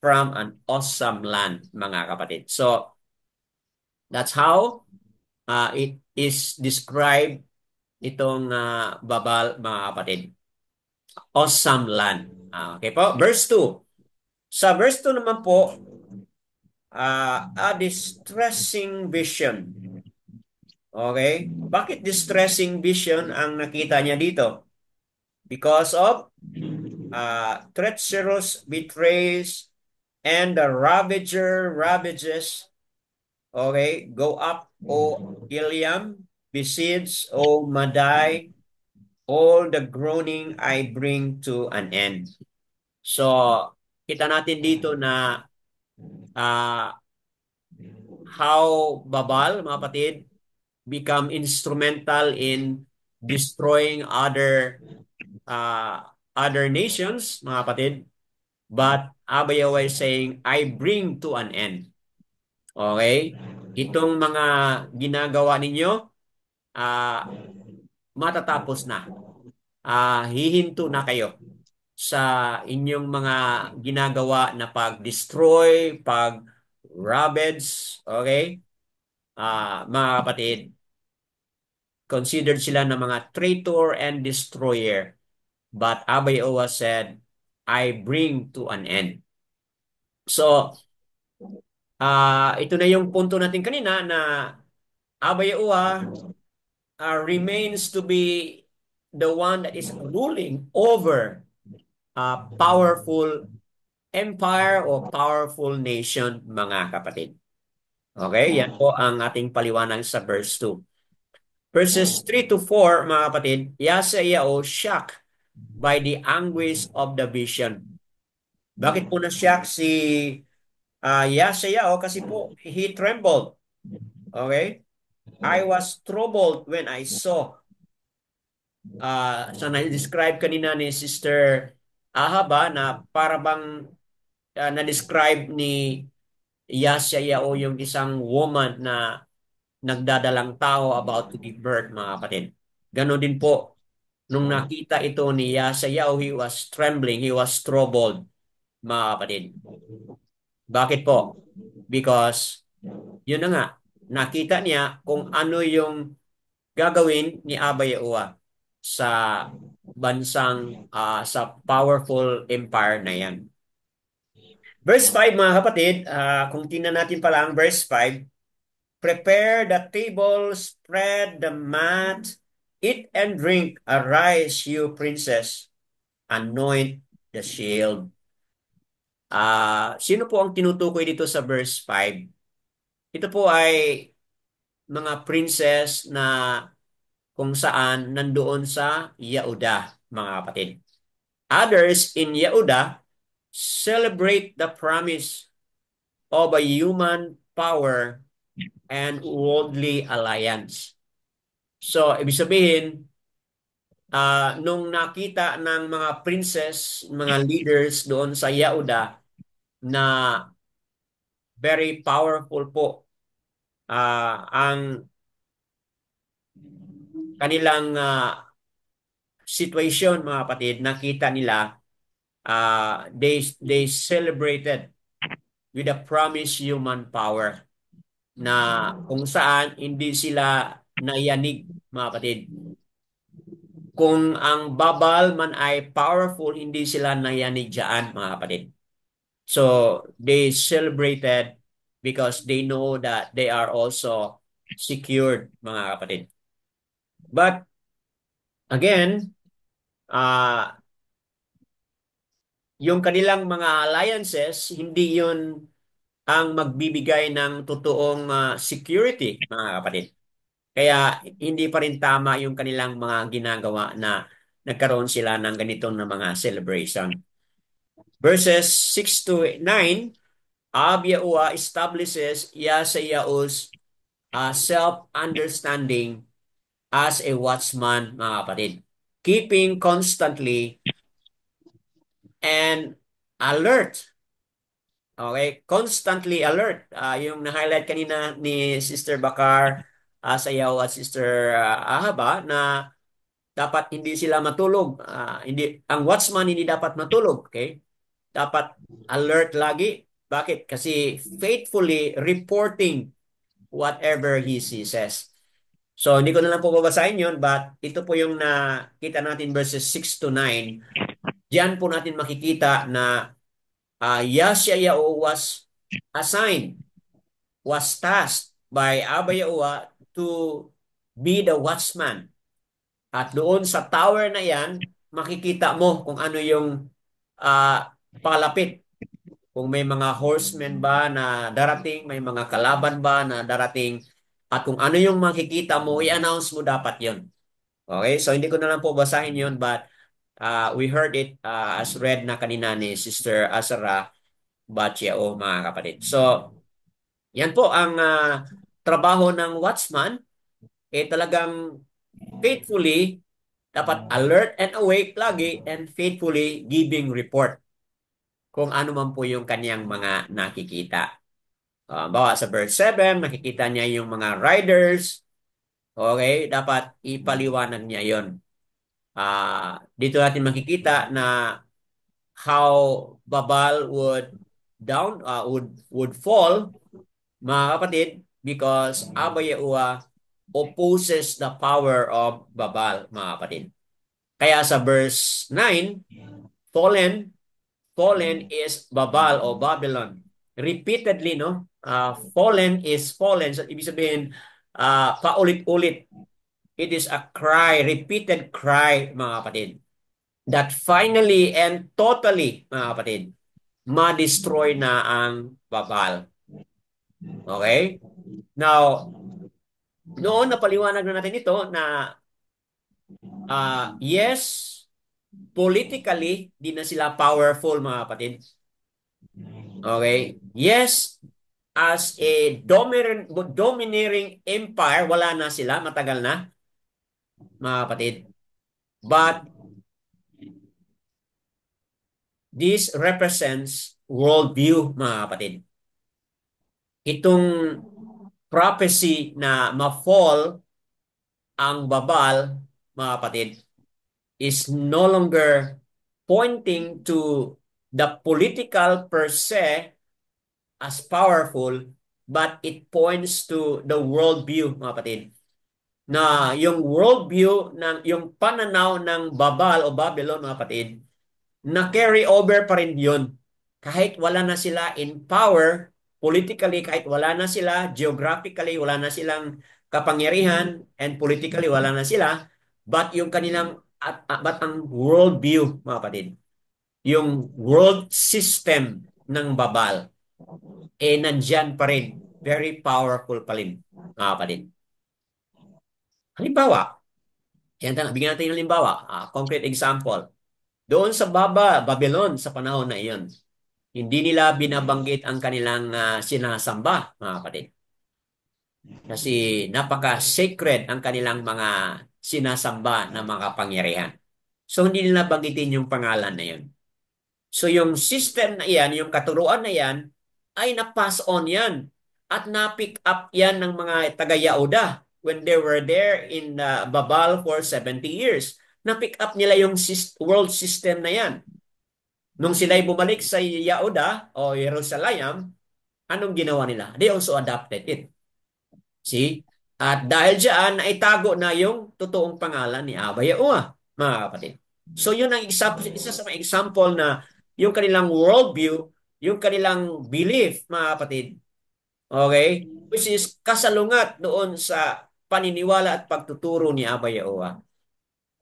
from an awesome land, mga kapatid. So that's how it is described itong Babal, mga kapatid. Awesome land. Okay po. Verse 2. Sa verse 2 naman po, a distressing vision. Okay? Bakit distressing vision ang nakita niya dito? Because of treacherous betrays and the ravager ravages. Okay? Go up, O Iliam. Besiege, O Madai. All the groaning I bring to an end. So, kita natin dito na uh, how Babal, mga kapatid, become instrumental in destroying other nations, mga kapatid. But Abba Yahweh is saying, I bring to an end. Okay? Itong mga ginagawa ninyo, uh, matatapos na. Hihinto na kayo sa inyong mga ginagawa na pag-destroy, pag-ravage, okay? Mga kapatid, considered sila na mga traitor and destroyer. But Abba Yahuwah said, I bring to an end. So, ito na yung punto natin kanina na Abba Yahuwah remains to be the one that is ruling over a powerful empire o powerful nation, mga kapatid. Okay, yan po ang ating paliwanag sa verse 2. Verses 3 to 4, mga kapatid, Yashayahu shocked by the anguish of the vision. Bakit po na-shock si Yashayahu? Kasi po, he trembled. Okay? I was troubled when I saw. So na-describe kanina ni Sister Ahaba na para bang na-describe ni Yashayahu yung isang woman na nagdadalang tao about to give birth, mga kapatid. Ganon din po, nung nakita ito ni Yashayahu, he was trembling, he was troubled, mga kapatid. Bakit po? Because, yun na nga, nakita niya kung ano yung gagawin ni Abba Yahuwah sa bansang, sa powerful empire na yan. Verse 5, mga kapatid, kung tingnan natin pala ang verse 5, prepare the table, spread the mat, eat and drink, arise, you princess, anoint the shield. Sino po ang tinutukoy dito sa verse 5? Ito po ay mga princess na kung saan nandoon sa Yehuda, mga kapatid. Others in Yehuda celebrate the promise of a human power and worldly alliance. So, ibig sabihin, nung nakita ng mga princess, mga leaders doon sa Yehuda na very powerful po ang kanilang situation, mga kapatid, nakita nila they celebrated with a promised human power na kung saan hindi sila nayanig, mga kapatid. Kung ang babal man ay powerful, hindi sila nayanig dyan, mga kapatid. So, they celebrated because they know that they are also secured, mga kapatid. But, again, yung kanilang mga alliances, hindi yun ang magbibigay ng totoong security, mga kapatid. Kaya hindi pa rin tama yung kanilang mga ginagawa na nagkaroon sila ng ganitong na mga celebration. Verses 6 to 9, Ab Yahuwah establishes Yasayaus self-understanding as a watchman, mga kapatid. Keeping constantly and alert. Okay? Constantly alert. Yung na-highlight kanina ni Sister Bakar, Sayaw at Sister Ahaba na dapat hindi sila matulog. Ang watchman hindi dapat matulog. Okay? Dapat alert lagi. Bakit? Kasi faithfully reporting whatever he says. So, hindi ko na lang po babasahin yun, but ito po yung nakita natin verses 6 to 9. Diyan po natin makikita na Yashayahu was assigned, was tasked by Abba Yahuwah to be the watchman. At doon sa tower na yan, makikita mo kung ano yung palapit. Kung may mga horsemen ba na darating, may mga kalaban ba na darating, at kung ano yung makikita mo, i-announce mo dapat yon. Okay? So, hindi ko na lang po basahin yon, but we heard it as read na kanina ni Sister Azara Batya, mga kapatid. So, yan po ang trabaho ng watchman. Talagang faithfully, dapat alert and awake lagi and faithfully giving report kung ano man po yung kanyang mga nakikita. Bawa sa verse 7, makikita niya yung mga riders. Okay, dapat ipaliwanag niya yon. Dito natin makikita na how Babal would fall, mga kapatid, because Abba Yahuwah opposes the power of Babal, mga kapatid. Kaya sa verse 9, fallen is Babal o Babylon. Repeatedly, no? Fallen is fallen. So, ibig sabihin, paulit-ulit. It is a cry, repeated cry, mga kapatid, that finally and totally, mga kapatid, ma-destroy na ang Babal. Okay? Now, noon napaliwanag na natin ito na yes, politically, di na sila powerful, mga kapatid. Okay? Yes, as a domineering empire, wala na sila, matagal na, mga kapatid. But this represents worldview, mga kapatid. Itong prophecy na ma-fall ang Babal, mga kapatid, is no longer pointing to the political per se as powerful, but it points to the worldview, mga kapatid. Na yung worldview, yung pananaw ng Babal o Babylon, mga kapatid, na carry over pa rin yun. Kahit wala na sila in power, politically, kahit wala na sila, geographically, wala na silang kapangyarihan, and politically, wala na sila, but yung kanilang, but ang worldview, mga kapatid, yung world system ng Babal, nandyan pa rin. Very powerful pa rin, mga kapatid. Halimbawa, bigyan natin yung halimbawa, concrete example. Doon sa Babylon sa panahon na iyon, hindi nila binabanggit ang kanilang sinasamba, mga kapatid. Kasi napaka-sacred ang kanilang mga sinasamba na mga pangyarihan. So hindi nila banggitin yung pangalan na yun. So yung system na yan, yung katuruan na yan, ay na-pass on yan. At na-pick up yan ng mga taga-Yahuda when they were there in Babal for 70 years. na-pick up nila yung world system na yan. Nung sila'y bumalik sa Yehuda o Jerusalem, anong ginawa nila? They also adopted it. See? At dahil dyan, naitago na yung totoong pangalan ni Abba Yahuwah, mga kapatid. So yun ang isa sa mga example na yung kanilang worldview, yung kanilang belief, mga kapatid, okay, which is kasalungat doon sa paniniwala at pagtuturo ni Abba Yahuwah,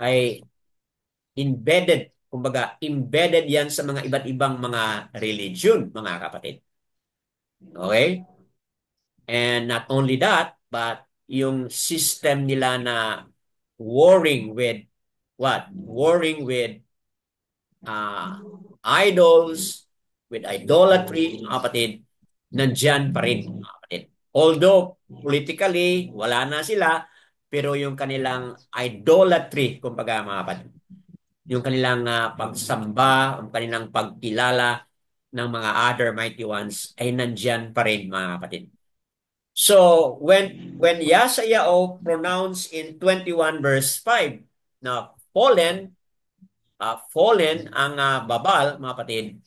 ay embedded yan sa mga iba't ibang mga religion, mga kapatid. Okay? And not only that, but yung system nila na warring with what? Warring with idols, with idolatry, mga kapatid, nandyan pa rin, mga kapatid. Although, politically, wala na sila, pero yung kanilang idolatry, kumbaga mga kapatid, yung kanilang pagsamba, yung kanilang pagkilala ng mga other mighty ones ay nandyan pa rin, mga kapatid. So, when Yeshayahu pronounced in 21 verse 5 na fallen ang babal, mga kapatid,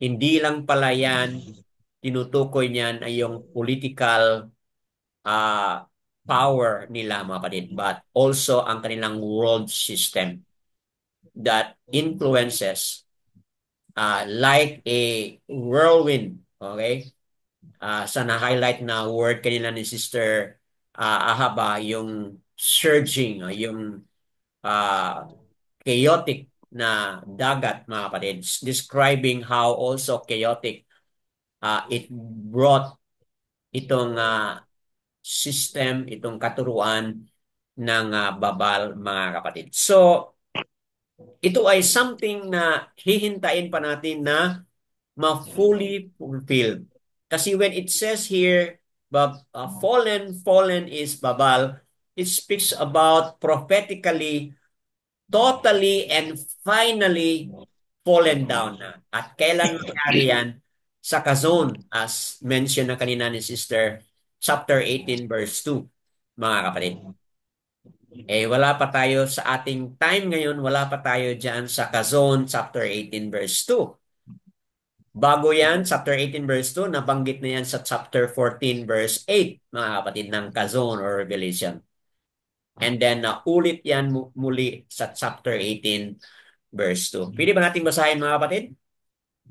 hindi lang pala yan, tinutukoy niyan ay yung political power nila, mga kapatid, but also ang kanilang world system that influences like a whirlwind, okay? Sa na-highlight na word kanila ni Sister Ahaba, yung surging, yung chaotic na dagat, mga kapatid, describing how also chaotic it brought itong system, itong katuruan ng babal, mga kapatid. So, ito ay something na hihintayin pa natin na ma-fully fulfilled. Kasi when it says here, fallen is babal, it speaks about prophetically, totally, and finally fallen down na. At kailan mangyari yan? Sa Kazon, as mentioned na kanina ni Sister, chapter 18, verse 2, mga kapatid. Wala pa tayo sa ating time ngayon, wala pa tayo dyan sa Kazon, chapter 18, verse 2. Bago yan, chapter 18 verse 2, nabanggit na yan sa chapter 14 verse 8, mga kapatid, ng Kazon or Revelation. And then, ulit yan muli sa chapter 18 verse 2. Pwede ba natin basahin, mga kapatid?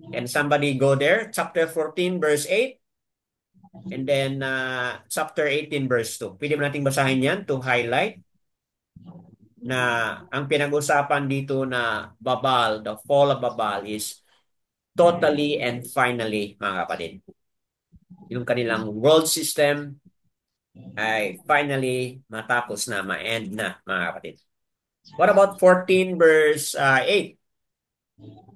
Can somebody go there? Chapter 14 verse 8, and then chapter 18 verse 2. Pwede ba natin basahin yan to highlight na ang pinag-usapan dito na Babal, the fall of Babal is totally and finally, mga kapatid. Yung kanilang world system ay finally matapos na, ma-end na, mga kapatid. What about 14 verse 8?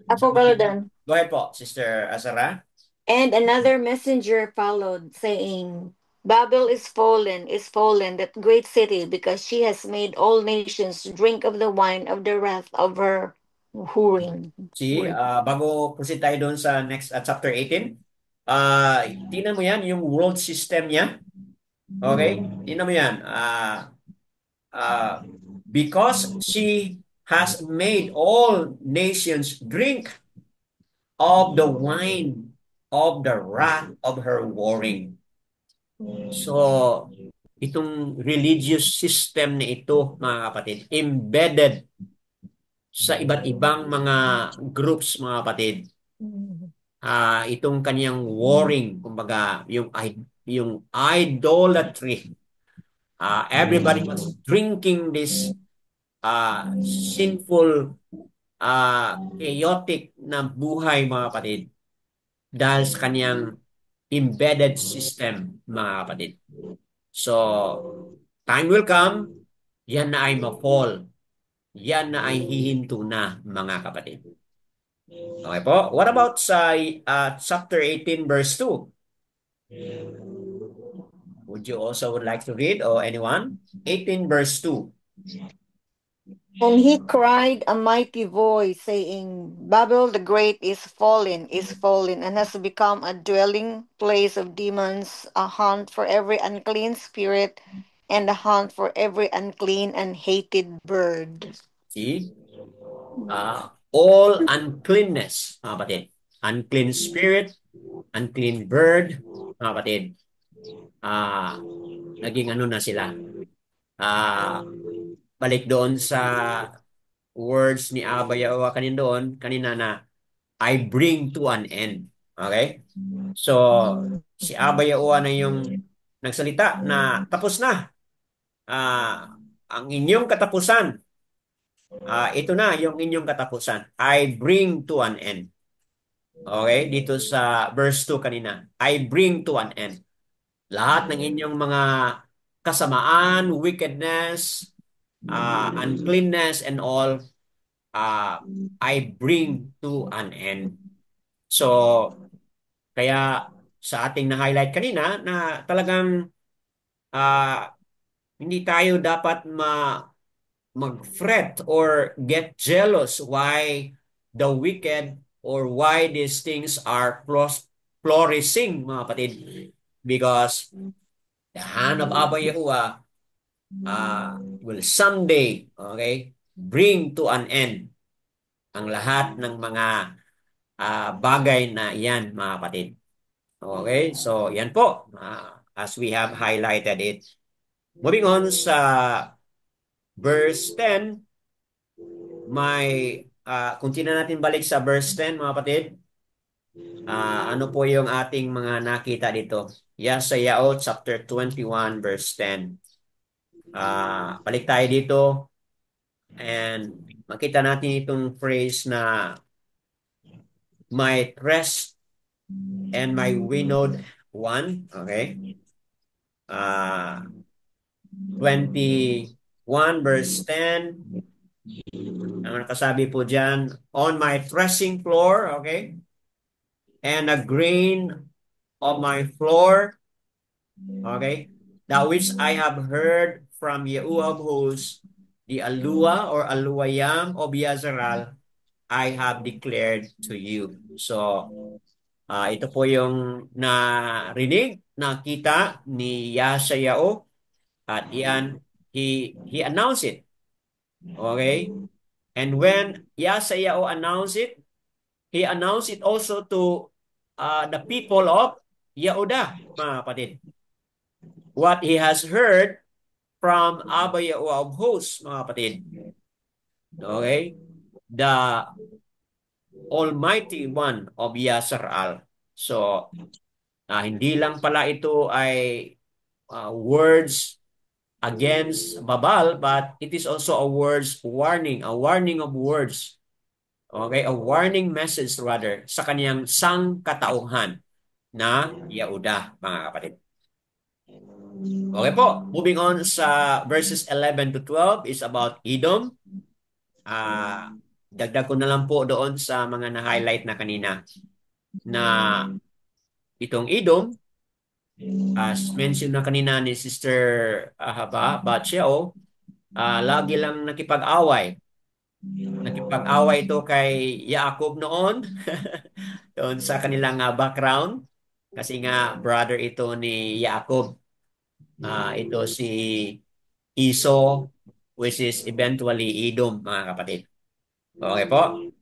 Ako, Brother Dan. Go ahead po, Sister Azara. And another messenger followed, saying, Babel is fallen, that great city, because she has made all nations drink of the wine of the wrath of her whoring. See, bago proceed tayo doon sa next chapter 18, tingnan mo yan, yung world system niya. Okay? Tingnan mo yan. Because she has made all nations drink of the wine of the wrath of her warring. So, itong religious system na ito, mga kapatid, embedded sa iba't ibang mga groups, mga kapatid. Itong kaniyang warring, kumbaga, yung idolatry. Everybody was drinking this sinful, chaotic na buhay, mga kapatid, dahil sa kaniyang embedded system, mga kapatid. So, time will come, yan na ay ma-fall. Yan na ay hihinto na, mga kapatid. Okay po? What about sa chapter 18 verse 2? Would you also would like to read, or anyone? 18 verse 2. And he cried a mighty voice, saying, Babel the great is fallen, and has become a dwelling place of demons, a haunt for every unclean spirit, and a haunt for every unclean and hated bird. See? All uncleanness, mga kapatid. Unclean spirit, unclean bird, mga kapatid. Naging ano na sila. Balik doon sa words ni Abba Yawa kanina na I bring to an end. Okay? So, si Abba Yawa na yung nagsalita na tapos na. Ang inyong katapusan. Ito na yung inyong katapusan. I bring to an end. Okay? Dito sa verse 2 kanina. I bring to an end. Lahat ng inyong mga kasamaan, wickedness, uncleanness, and all, I bring to an end. So, kaya sa ating na-highlight kanina na talagang hindi tayo dapat mag-fret or get jealous why the wicked or why these things are flourishing, mga kapatid. Because the hand of Abba Yahuwah will someday, okay, bring to an end ang lahat ng mga bagay na yan, mga kapatid. Okay, so yan po, as we have highlighted it. Moving on sa verse 10, kung tina natin balik sa verse 10, mga kapatid, ano po yung ating mga nakita dito? Yesayao chapter 21 verse 10. Balik tayo dito and makita natin itong phrase na my rest and my winnowed one. Okay? 21 verse 10. Ang nakasabi po dyan, on my threshing floor, okay? And a grain of my floor, okay? That which I have heard from Yahuwah of hosts, the Alua or Aluayam of Yazaral, I have declared to you. So, ito po yung narinig, nakita ni Yesayao at iyan, he announced it. Okay? And when Yesayao announced it, he announced it also to the people of Yehuda, mga kapatid. What he has heard from Abba Yahuwah of hosts, mga kapatid. Okay? The Almighty One of Yasharal. So, hindi lang pala ito ay words against Babal, but it is also a warning of words. Okay, a warning message rather sa kaniyang sangkatauhan na Yehuda, mga kapatid. Okay po, moving on sa verses 11 to 12 is about Edom. Dagdag ko na lang po doon sa mga na-highlight na kanina na itong Edom, as mentioned na kanina ni Sister Haba Batcheo, lagi lang nakipag-away. Nakipag-away ito kay Yaakov noon doon sa kanilang background kasi nga brother ito ni Yaakov. Ito si Esau, which is eventually Edom, mga kapatid. Okay po?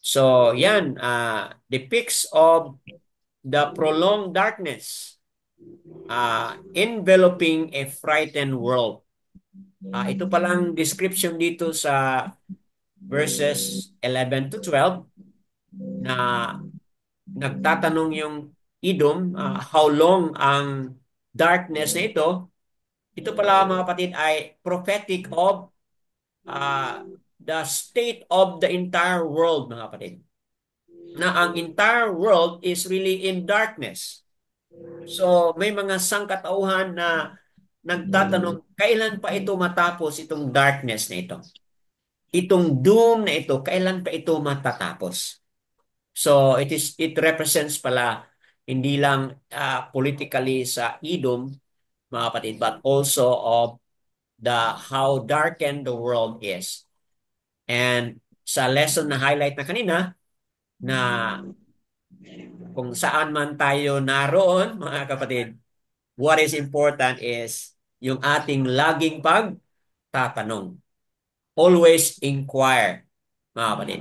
So yan, depicts of the prolonged darkness enveloping a frightened world. Ito palang description dito sa verses 11 to 12 na nagtatanong yung Edom, how long ang darkness na ito. Ito pala, mga kapatid, ay prophetic of the state of the entire world, mga kapatid. Na ang entire world is really in darkness. So, may mga sangkatauhan na nagtatanong, kailan pa ito matapos itong darkness na ito? Itong doom na ito, kailan pa ito matatapos? So, it represents pala hindi lang politically sa Edom, mga kapatid, but also of how darkened the world is. And sa lesson na highlight na kanina, na kung saan man tayo naroon, mga kapatid, what is important is yung ating laging pagtatanong. always inquire, mga kapatid.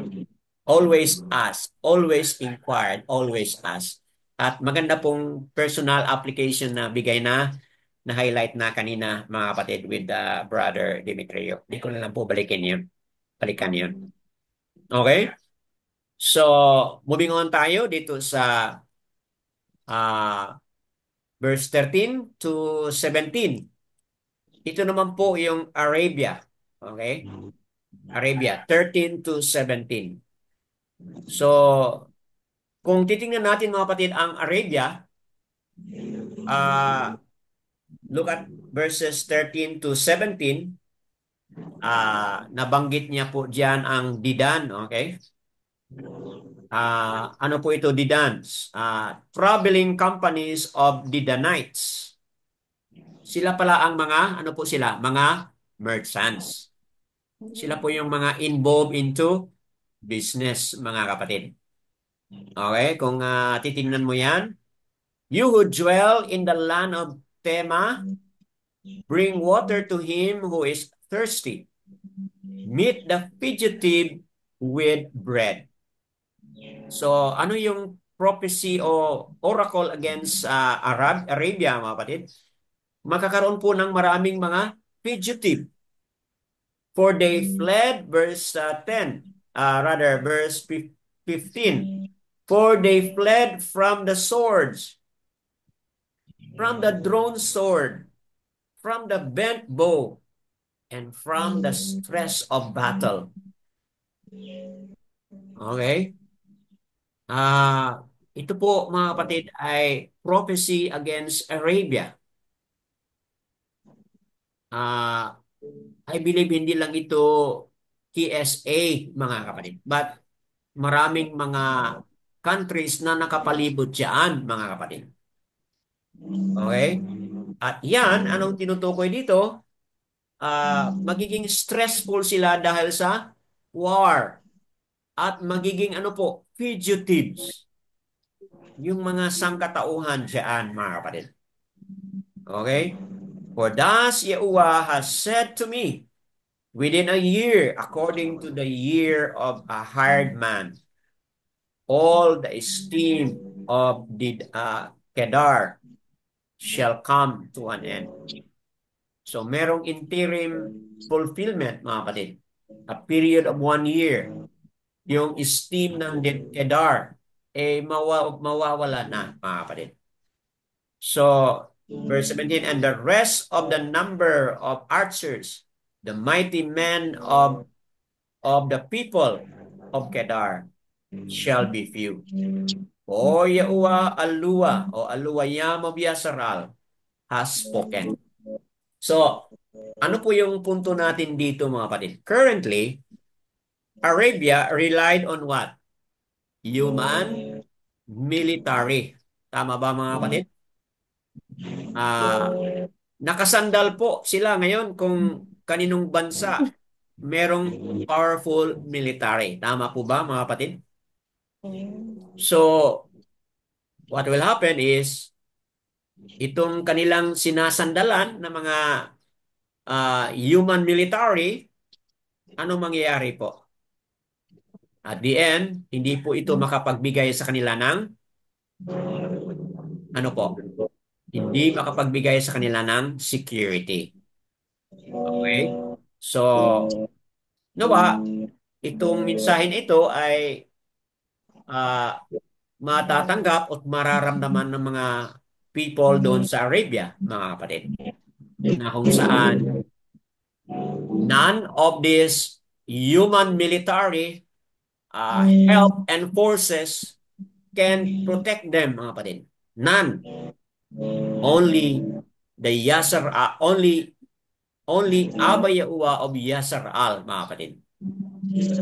Always ask, always inquire, always ask. At maganda pong personal application na bigay na highlight na kanina, mga kapatid, with Brother Demetrio. Hindi ko na lang po balikan yun. Okay? So, moving on tayo dito sa verse 13 to 17. Ito naman po yung Arabia. Okay? Arabia, 13 to 17. So, kung titingnan natin mga kapatid ang Arabia, look at verses 13 to 17, nabanggit niya po diyan ang Didan, okay? Ano po ito, Didans? Traveling companies of Didanites. Sila pala ang mga, ano po sila? Mga merchants. Sila po yung mga involved into business, mga kapatid. Okay, kung titingnan mo yan, you who dwell in the land of Tema, bring water to him who is thirsty. Meet the fugitive with bread. So, ano yung prophecy o oracle against Arabia, mga kapatid? Magkakaroon po ng maraming mga fugitive. For they fled, verse 10, verse 15. For they fled from the swords, from the drawn sword, from the bent bow, and from the stress of battle. Okay? Ito po mga kapatid ay prophecy against Arabia. I believe hindi lang ito KSA mga kapatid, but maraming mga countries na nakapalibot diyan mga kapatid. Okay? At yan, anong tinutukoy dito? Magiging stressful sila dahil sa war. At magiging ano po, fugitives. Yung mga sangkatauhan diyan, mga kapatid. Okay? For thus Yahuwah has said to me, within a year, according to the year of a hired man, all the esteem of Kedar shall come to an end. So merong interim fulfillment, mga kapatid. A period of 1 year. Yung esteem ng Kedar mawawala na, mga kapatid. So, verse 17, and the rest of the number of archers, the mighty men of the people of Kedar shall be few. O Yahuwah Alua o Aluayam of Yasaral has spoken. So, ano po yung punto natin dito mga kapatid? Currently, Arabia relied on what? Human military. Tama ba mga kapatid? Nakasandal po sila ngayon kung kaninong bansa merong powerful military. Tama po ba mga kapatid? So, what will happen is itong kanilang sinasandalan na mga human military, ano mangyayari po? At the end, hindi po ito makapagbigay sa kanila ng ano po? Hindi makapagbigay sa kanila ng security. Okay? So, nawa, itong mensahen ito ay matatanggap at mararamdaman ng mga people doon sa Arabia, mga kapatid. Na kung saan none of these human military help and forces can protect them, mga kapatid. None. Only the Yasar, only Abba Yahuwah of Yasar Al, mga kapatid.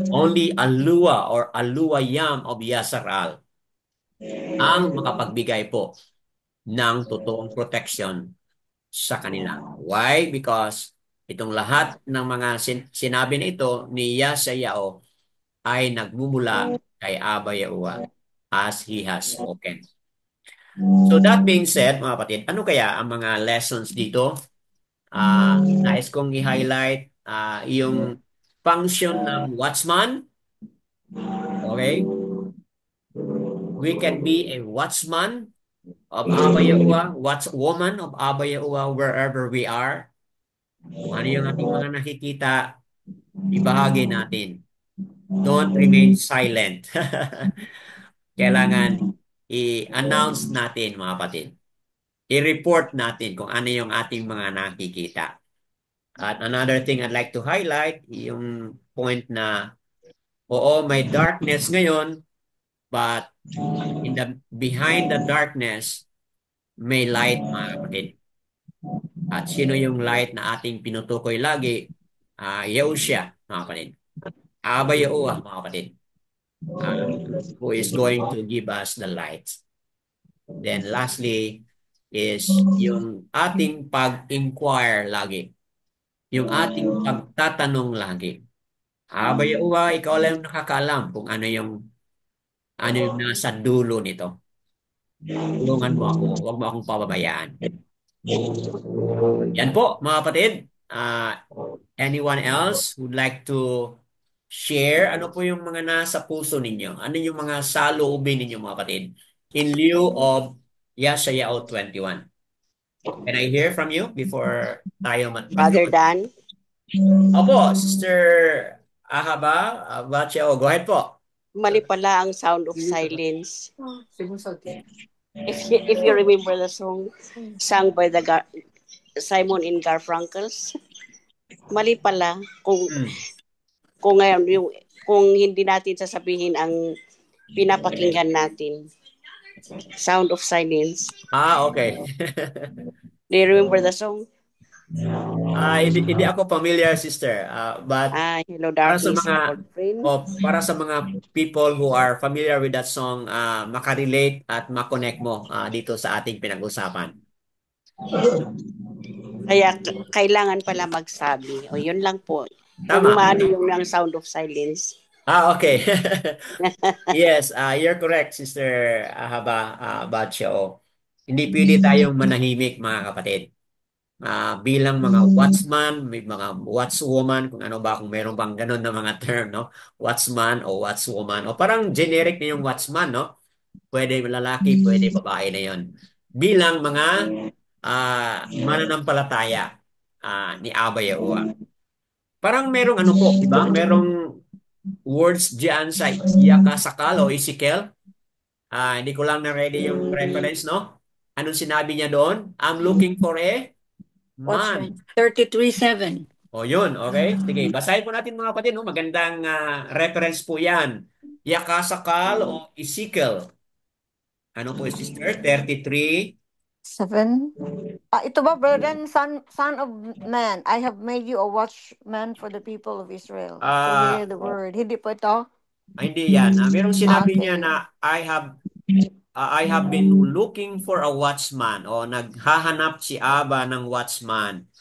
Only Alua or Aluayam of Yasar Al ang makapagbigay po ng totoong protection sa kanila. Why? Because itong lahat ng mga sinabi na ito ni Yasayao ay nagmumula kay Abba Yahuwah as He has spoken. So that being said, mga kapatid, ano kaya ang mga lessons dito? Nais kong i-highlight yung function ng watchman. Okay? We can be a watchman of Abba Yahuwah, watchwoman of Abba Yahuwah wherever we are. Kung ano yung ating mga nakikita, ibahagi natin. Don't remain silent. Kailangan i-announce natin, mga kapatid. I-report natin kung ano yung ating mga nakikita. At another thing I'd like to highlight, yung point na, oo, may darkness ngayon, but behind the darkness, may light, mga kapatid. At sino yung light na ating pinutukoy lagi? Yahushua, mga kapatid. Aba Yahuwah, mga kapatid. Who is going to give us the light. Then lastly is yung ating pag-inquire lagi. Yung ating pagtatanong lagi. Aba Yahuwah, ikaw lang nakakaalam kung ano yung nasa dulo nito. Tulungan mo ako. Huwag mo akong pababayaan. Yan po, mga kapatid. Anyone else would like to share? Ano po yung mga nasa puso ninyo? Ano yung mga saloobin ninyo, mga kapatid? In lieu of Yeshayahu 21. Can I hear from you before tayo Brother Dan, Opo, Sister Ahaba, Bacheo, go ahead po. mali pala ang sound of silence. If you remember the song sung by the Simon and Garfunkels, mali pala kung ngayon kung hindi natin sasabihin ang pinapakinggan natin. Sound of silence. Okay. Do you remember the song? Hindi ako familiar, sister. But Hello para sa darkness, mga old friend. para sa mga people who are familiar with that song, makarelate at makonect mo dito sa ating pinag-usapan. Kaya kailangan pala magsabi. O yun lang po. Tama. Kung maano yung ng sound of silence. Okay. Yes, you're correct, Sister Ahaba Batcho. Hindi pwede tayong manahimik, mga kapatid. Bilang mga watchman, may mga watchwoman, kung ano ba, kung meron bang ganun na mga term, no? Watchman o watchwoman. O parang generic na yung watchman, no? Pwede lalaki, pwede babae na yon. Bilang mga mananampalataya ni Abba Yahuwah. Parang merong ano po, di ba? Merong words diyan sa Yakasakal o Ezekiel. Hindi ko lang na-ready yung reference, no? Anong sinabi niya doon? I'm looking for a man. 33:7. O yun, okay? Sige, basahin po natin mga kapatid, no? Magandang reference po yan. Yakasakal o Ezekiel. Ano po, sister? 33. 7. Ito ba, brother, son of man, I have made you a watchman for the people of Israel. So hear the word. Hindi po ito? Hindi yan. Merong sinabi Okay. niya na I have been looking for a watchman o naghahanap si Aba ng watchman.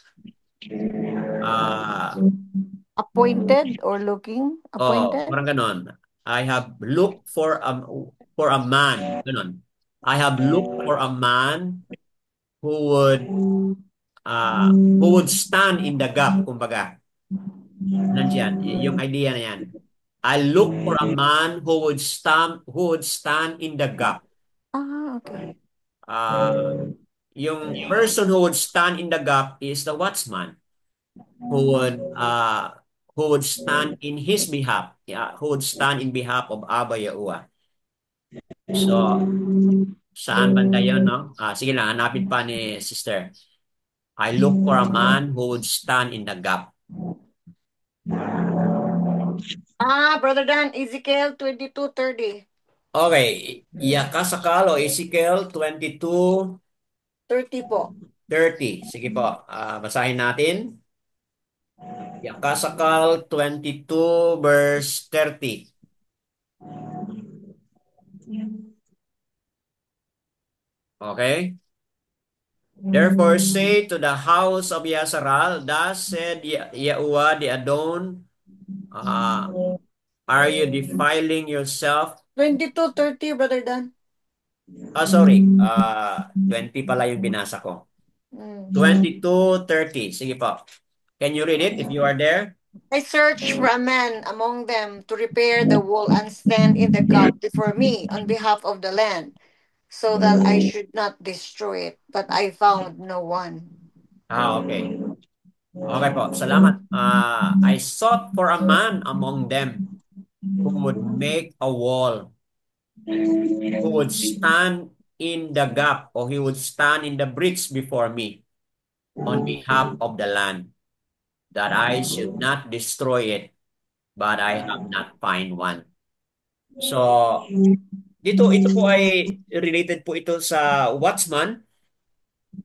Appointed or looking? Appointed? Parang ganon. I have looked for a man. Ganon. I have looked for a man who would stand in the gap, kumbaga. Nandiyan, yung idea na yan. I look for a man who would stand in the gap. Okay. Yung person who would stand in the gap is the watchman who would stand in his behalf. Who would stand in behalf of Abba Yahuwah. So, saan banda yun, no? Sige lang, hanapin pa ni sister. I look for a man who would stand in the gap. Brother Dan, Ezekiel 22:30. Okay, Yakasakal o Ezekiel 22:30. 30 po. Sige po, basahin natin. Yakasakal 22 verse 30. Okay? Therefore say to the house of Yasaral, thus said Yahuwah the Adon, are you defiling yourself? 22:30, Brother Dan. Sorry. 20 pala yung binasa ko. 22:30. Sige po. Can you read it if you are there? I searched for a man among them to repair the wall and stand in the gap before me on behalf of the land, so that I should not destroy it. But I found no one. Okay. Okay po, salamat. I sought for a man among them who would make a wall, who would stand in the gap, or he would stand in the breach before me on behalf of the land, that I should not destroy it, but I have not find one. So, ito po ay related po ito sa watchman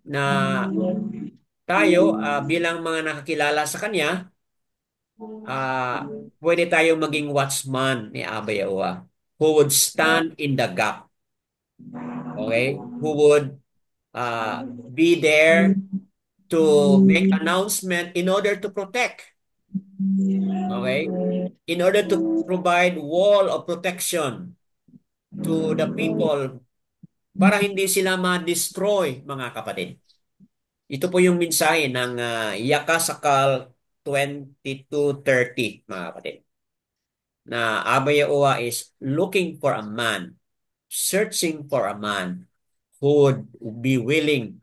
na tayo bilang mga nakakilala sa kanya, pwede tayong maging watchman ni Abba Yahuwah who would stand in the gap. Okay? Who would be there to make announcement in order to protect. Okay? In order to provide wall of protection to the people para hindi sila ma-destroy, mga kapatid. Ito po yung mensahe ng Yakasakal 22:30, mga kapatid. Na Abba Yahuwah is looking for a man, searching for a man who would be willing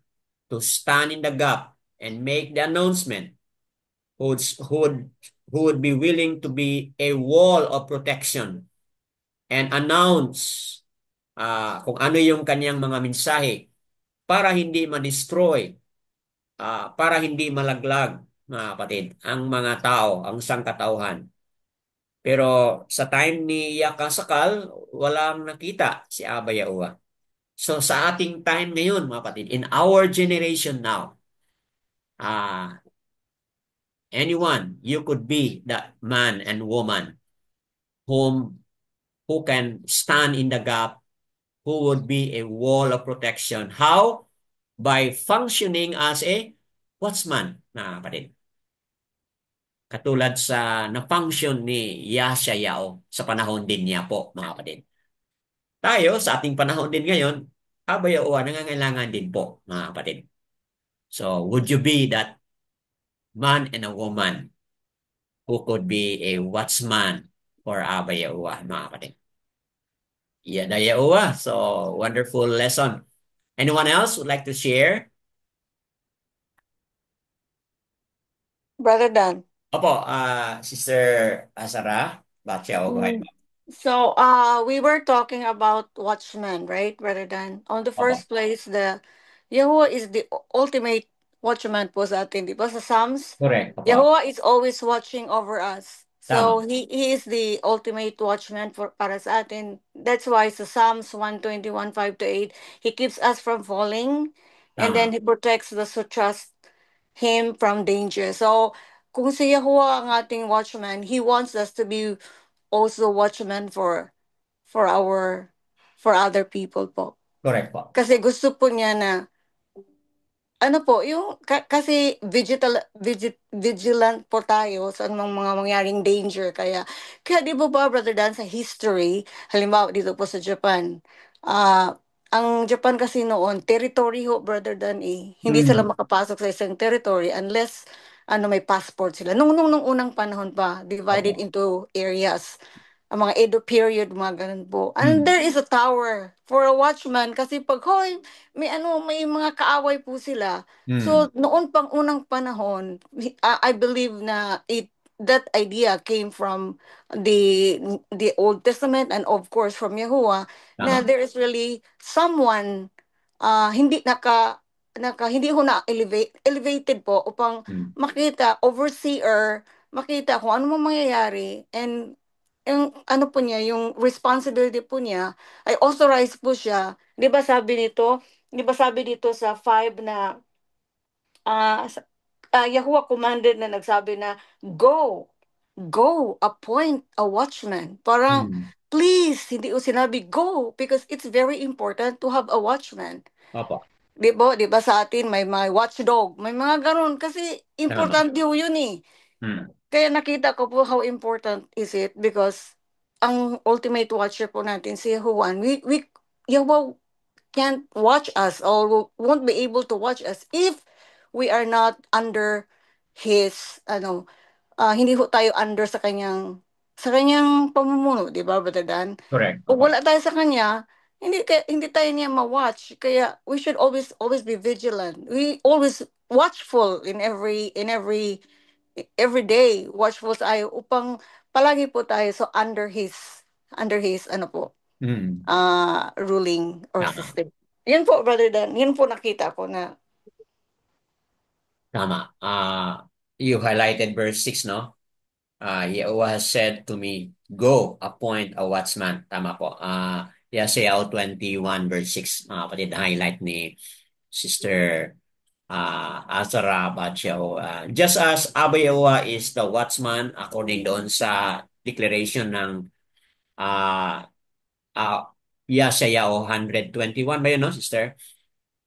to stand in the gap and make the announcement, who would, who would, who would be willing to be a wall of protection and announce kung ano yung kanyang mga mensahe para hindi ma-destroy, para hindi malaglag, mga kapatid, ang mga tao, ang sangkatauhan. Pero sa time ni Yakasakal, walang nakita si Abba Yahuwah. So sa ating time ngayon, mga kapatid, in our generation now, ah anyone, you could be that man and woman whom who can stand in the gap, who would be a wall of protection. How? By functioning as a watchman, na kapatid. Katulad sa na-function ni Yashayaw sa panahon din niya po, mga kapatid. Tayo, sa ating panahon din ngayon, abayaw, nangangailangan din po, mga kapatid. So, would you be that man and a woman who could be a watchman for Abba Yahuwah, mga kapatid? Yada Yahuwah. So, wonderful lesson. Anyone else would like to share? Brother Dan. Opo, Sister Sarah Batchao, go ahead. So, we were talking about watchmen, right? Rather than on the Opo, first place, the Yahweh is the ultimate watchman po sa atin. Di ba sa Psalms, correct. Opo, Yahweh is always watching over us. So, tama. he is the ultimate watchman for para sa atin. That's why sa Psalms 121, 5 to 8, he keeps us from falling, and Tama. then he protects those who trust him from danger. So, kung si Yahweh ang ating watchman, he wants us to be also watchman for our for other people po. Correct po. Kasi gusto po niya na ano po, yung kasi vigilant po tayo sa anumang mga mangyaring danger. Kaya di ba Brother Dan, sa history, halimbawa dito po sa Japan, ang Japan kasi noon, territory ho, Brother Dan eh. Hindi sila makapasok sa isang territory unless may passport sila. Nung unang panahon pa, divided Opo. into areas. Ang mga Edo period, mga ganun po. And there is a tower for a watchman kasi pag, hoy, may mga kaaway po sila. So, noon pang unang panahon, I believe na that idea came from the Old Testament and of course from Yahuwah na Tama. there is really someone hindi hindi ho na elevated po upang makita, overseer, makita kung ano mang mangyayari, and yung ano po niya, yung responsibility po niya ay authorized po siya. 'Di ba sabi dito sa 5 na Yahuwah commanded na nagsabi na go appoint a watchman. Parang please, hindi ko sinabi go because it's very important to have a watchman. Opo. Di ba sa atin may watchdog, may mga ganun kasi importante ho yun eh. Kaya nakita ko po how important is it because ang ultimate watcher po natin si Yahuwah. Yahuwah can't watch us or won't be able to watch us if we are not under his hindi ho tayo under sa kanyang pamumuno, di ba, Brother Dan? Correct. Kung Opo. wala tayo sa kanya, hindi tayo niya ma-watch. Kaya we should always be vigilant. We always watchful every day. Watchful tayo upang palagi po tayo under his ano po, Mm. ruling or Tama. system. Yan po, Brother Dan. Yan po nakita ko na Tama. You highlighted verse 6, no? Yahweh has said to me, go, appoint a watchman. Tama po. Yesaya 21 verse 6, mga kapatid, highlight ni Sister Azara Batio. Just as Abba Yahweh is the watchman, according doon sa declaration ng uh, uh, Yesaya 121 ba yun, no, Sister?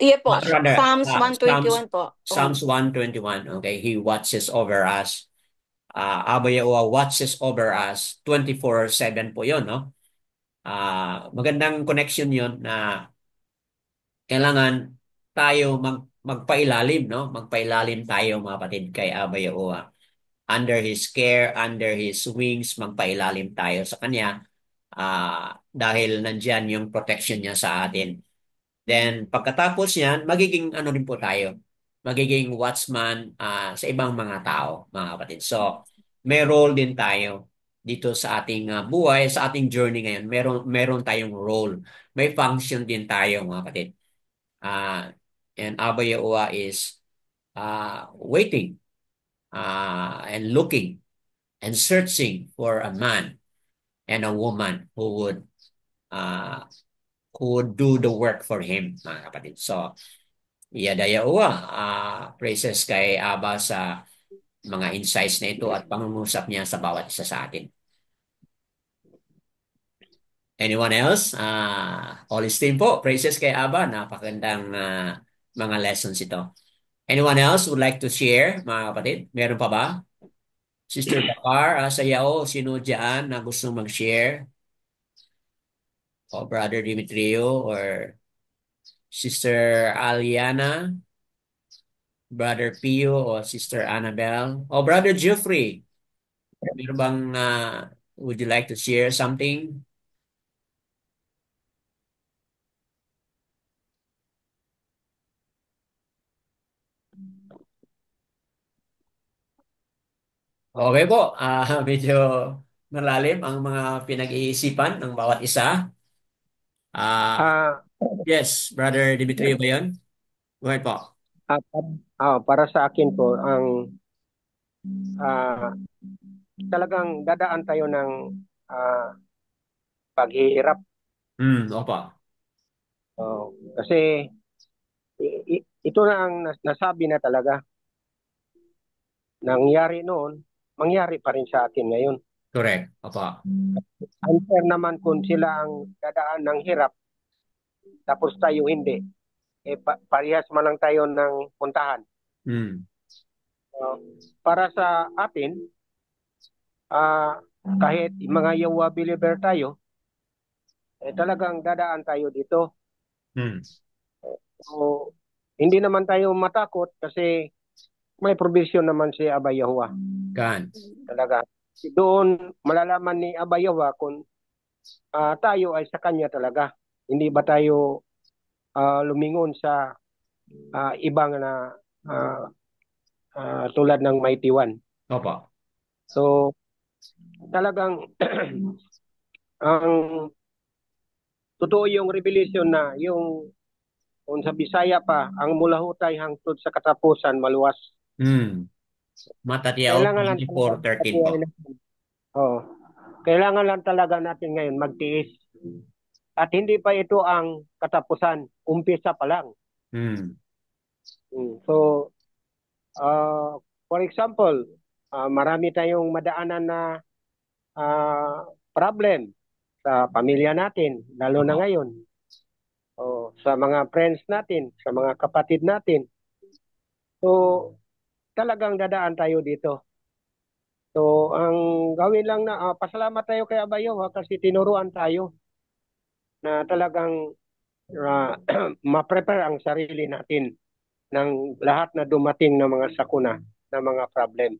iya po, Rather, Psalms 121 po. Psalms 121, okay? He watches over us. Abba Yahweh watches over us 24/7 po yun, no? Magandang connection yun na kailangan tayo magpailalim, no? Magpailalim tayo, mga kapatid, kay Abba Yahweh. Under His care, under His wings, magpailalim tayo sa Kanya dahil nandyan yung protection niya sa atin. Then, pagkatapos yan, magiging ano rin po tayo, magiging watchman sa ibang mga tao, mga kapatid. So, may role din tayo dito sa ating buhay, sa ating journey ngayon. Meron tayong role. May function din tayo, mga kapatid. And Abba Yahuwah is waiting and looking and searching for a man and a woman uh, who would do the work for him, mga kapatid. So, Yada Yahuwah, praises kay Abba sa mga insights na ito at pangungusap niya sa bawat isa sa atin. Anyone else? All esteem po, praises kay Abba. Napakagandang mga lessons ito. Anyone else would like to share, mga kapatid? Meron pa ba? Sister Bakar, sa Yao, sino dyan na gusto mag-share? O Brother Dimitrio or Sister Aliana, Brother Pio o Sister Annabelle o Brother Jeffrey. Meron bang would you like to share something? Okay po. Medyo malalim ang mga pinag-iisipan ng bawat isa. Yes, Brother Dimitrio ba yun? Go ahead po. Para sa akin po, ang talagang dadaan tayo ng paghihirap. Opo. Kasi ito na ang nasabi na talaga. Nangyari noon, mangyari pa rin sa atin ngayon. Correct. Opo. Unfair naman kung sila ang dadaan ng hirap, tapos tayo hindi. Parehas man lang tayo ng puntahan. Para sa atin, kahit mga Yahweh believer tayo, talagang dadaan tayo dito. So, hindi naman tayo matakot kasi may provision naman si Abba Yahweh. Talaga. Doon malalaman ni Abba Yahweh kung tayo ay sa Kanya talaga. Hindi ba tayo lumingon sa ibang na tulad ng Mighty One. Opo. So, talagang ang totoo yung revelation na yung kung sa Bisaya pa, ang mula hutay hangtod sa katapusan maluwas. Matatiyaw 24:13 po. Kailangan lang talaga natin ngayon magtiis. At hindi pa ito ang katapusan, umpisa pa lang. So, for example, marami tayong madaanan na problem sa pamilya natin, lalo na ngayon. Sa mga friends natin, sa mga kapatid natin. So, talagang dadaan tayo dito. So, ang gawin lang na, pasalamat tayo kay Abba Yahweh kasi tinuruan tayo na talagang ma-prepare ang sarili natin ng lahat na dumating na mga sakuna, na mga problem.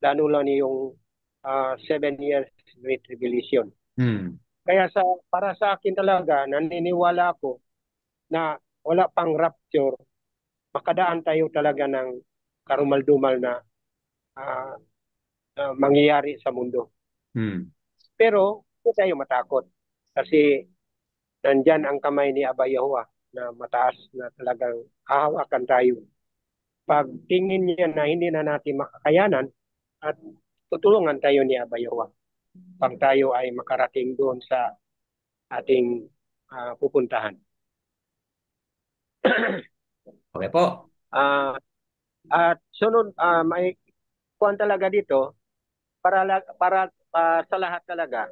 lalo lang yung 7 years Great Tribulation. Kaya para sa akin talaga, naniniwala ako na wala pang rapture, makadaan tayo talaga ng karumal-dumal na mangyayari sa mundo. Pero hindi tayo matakot kasi nandyan ang kamay ni Aba Yahuwah na mataas na talagang hahawakan tayo. Pag tingin niya na hindi na natin makakayanan at tutulungan tayo ni Aba Yahuwah pag tayo ay makarating doon sa ating pupuntahan. Okay po. At sunod, may kuwan talaga dito para sa lahat talaga.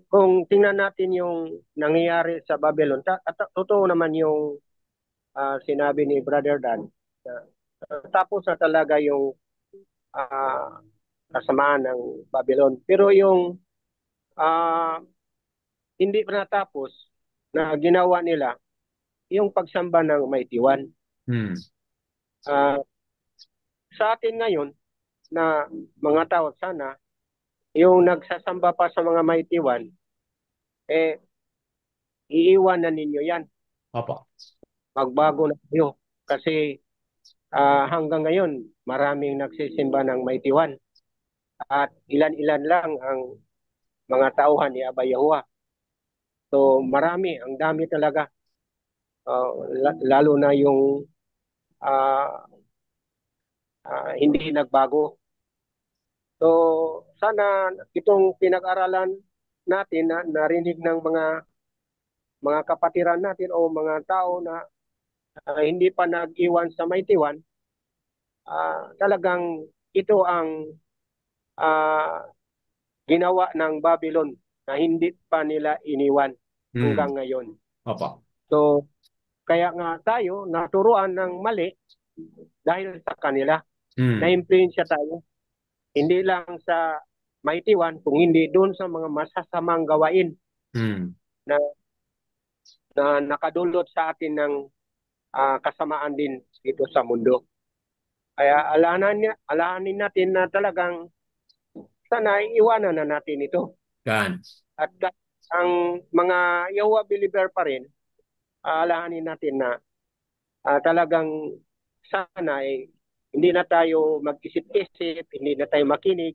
Kung tingnan natin yung nangyayari sa Babylon, totoo naman yung sinabi ni Brother Dan. Tapos na talaga yung kasamaan ng Babylon. Pero yung hindi pa natapos na ginawa nila yung pagsamba ng Mighty One. Sa atin ngayon na mga tao, sana yung nagsasamba pa sa mga Mighty One, iiwan na ninyo yan. Opo. Magbago na kayo. Kasi hanggang ngayon, maraming nagsisimba ng Mighty One. At ilan-ilan lang ang mga tauhan ni Aba Yahuwah. So marami, ang dami talaga. Lalo na yung hindi nagbago. So sana itong pinag-aralan natin na narinig ng mga kapatiran natin o mga tao na hindi pa nag-iwan sa Mighty One, talagang ito ang ginawa ng Babylon na hindi pa nila iniwan hanggang ngayon. Opo. So kaya nga tayo naturuan ng mali dahil sa kanila. Na-influence tayo. Hindi lang sa Mighty One, kung hindi doon sa mga masasamang gawain na nakadulot sa atin ng kasamaan din dito sa mundo. Kaya alahanin natin na talagang sana iwanan na natin ito. Gan. At ang mga Yahuwah believer pa rin, alahanin natin na talagang sana hindi na tayo mag-isip-isip, hindi na tayo makinig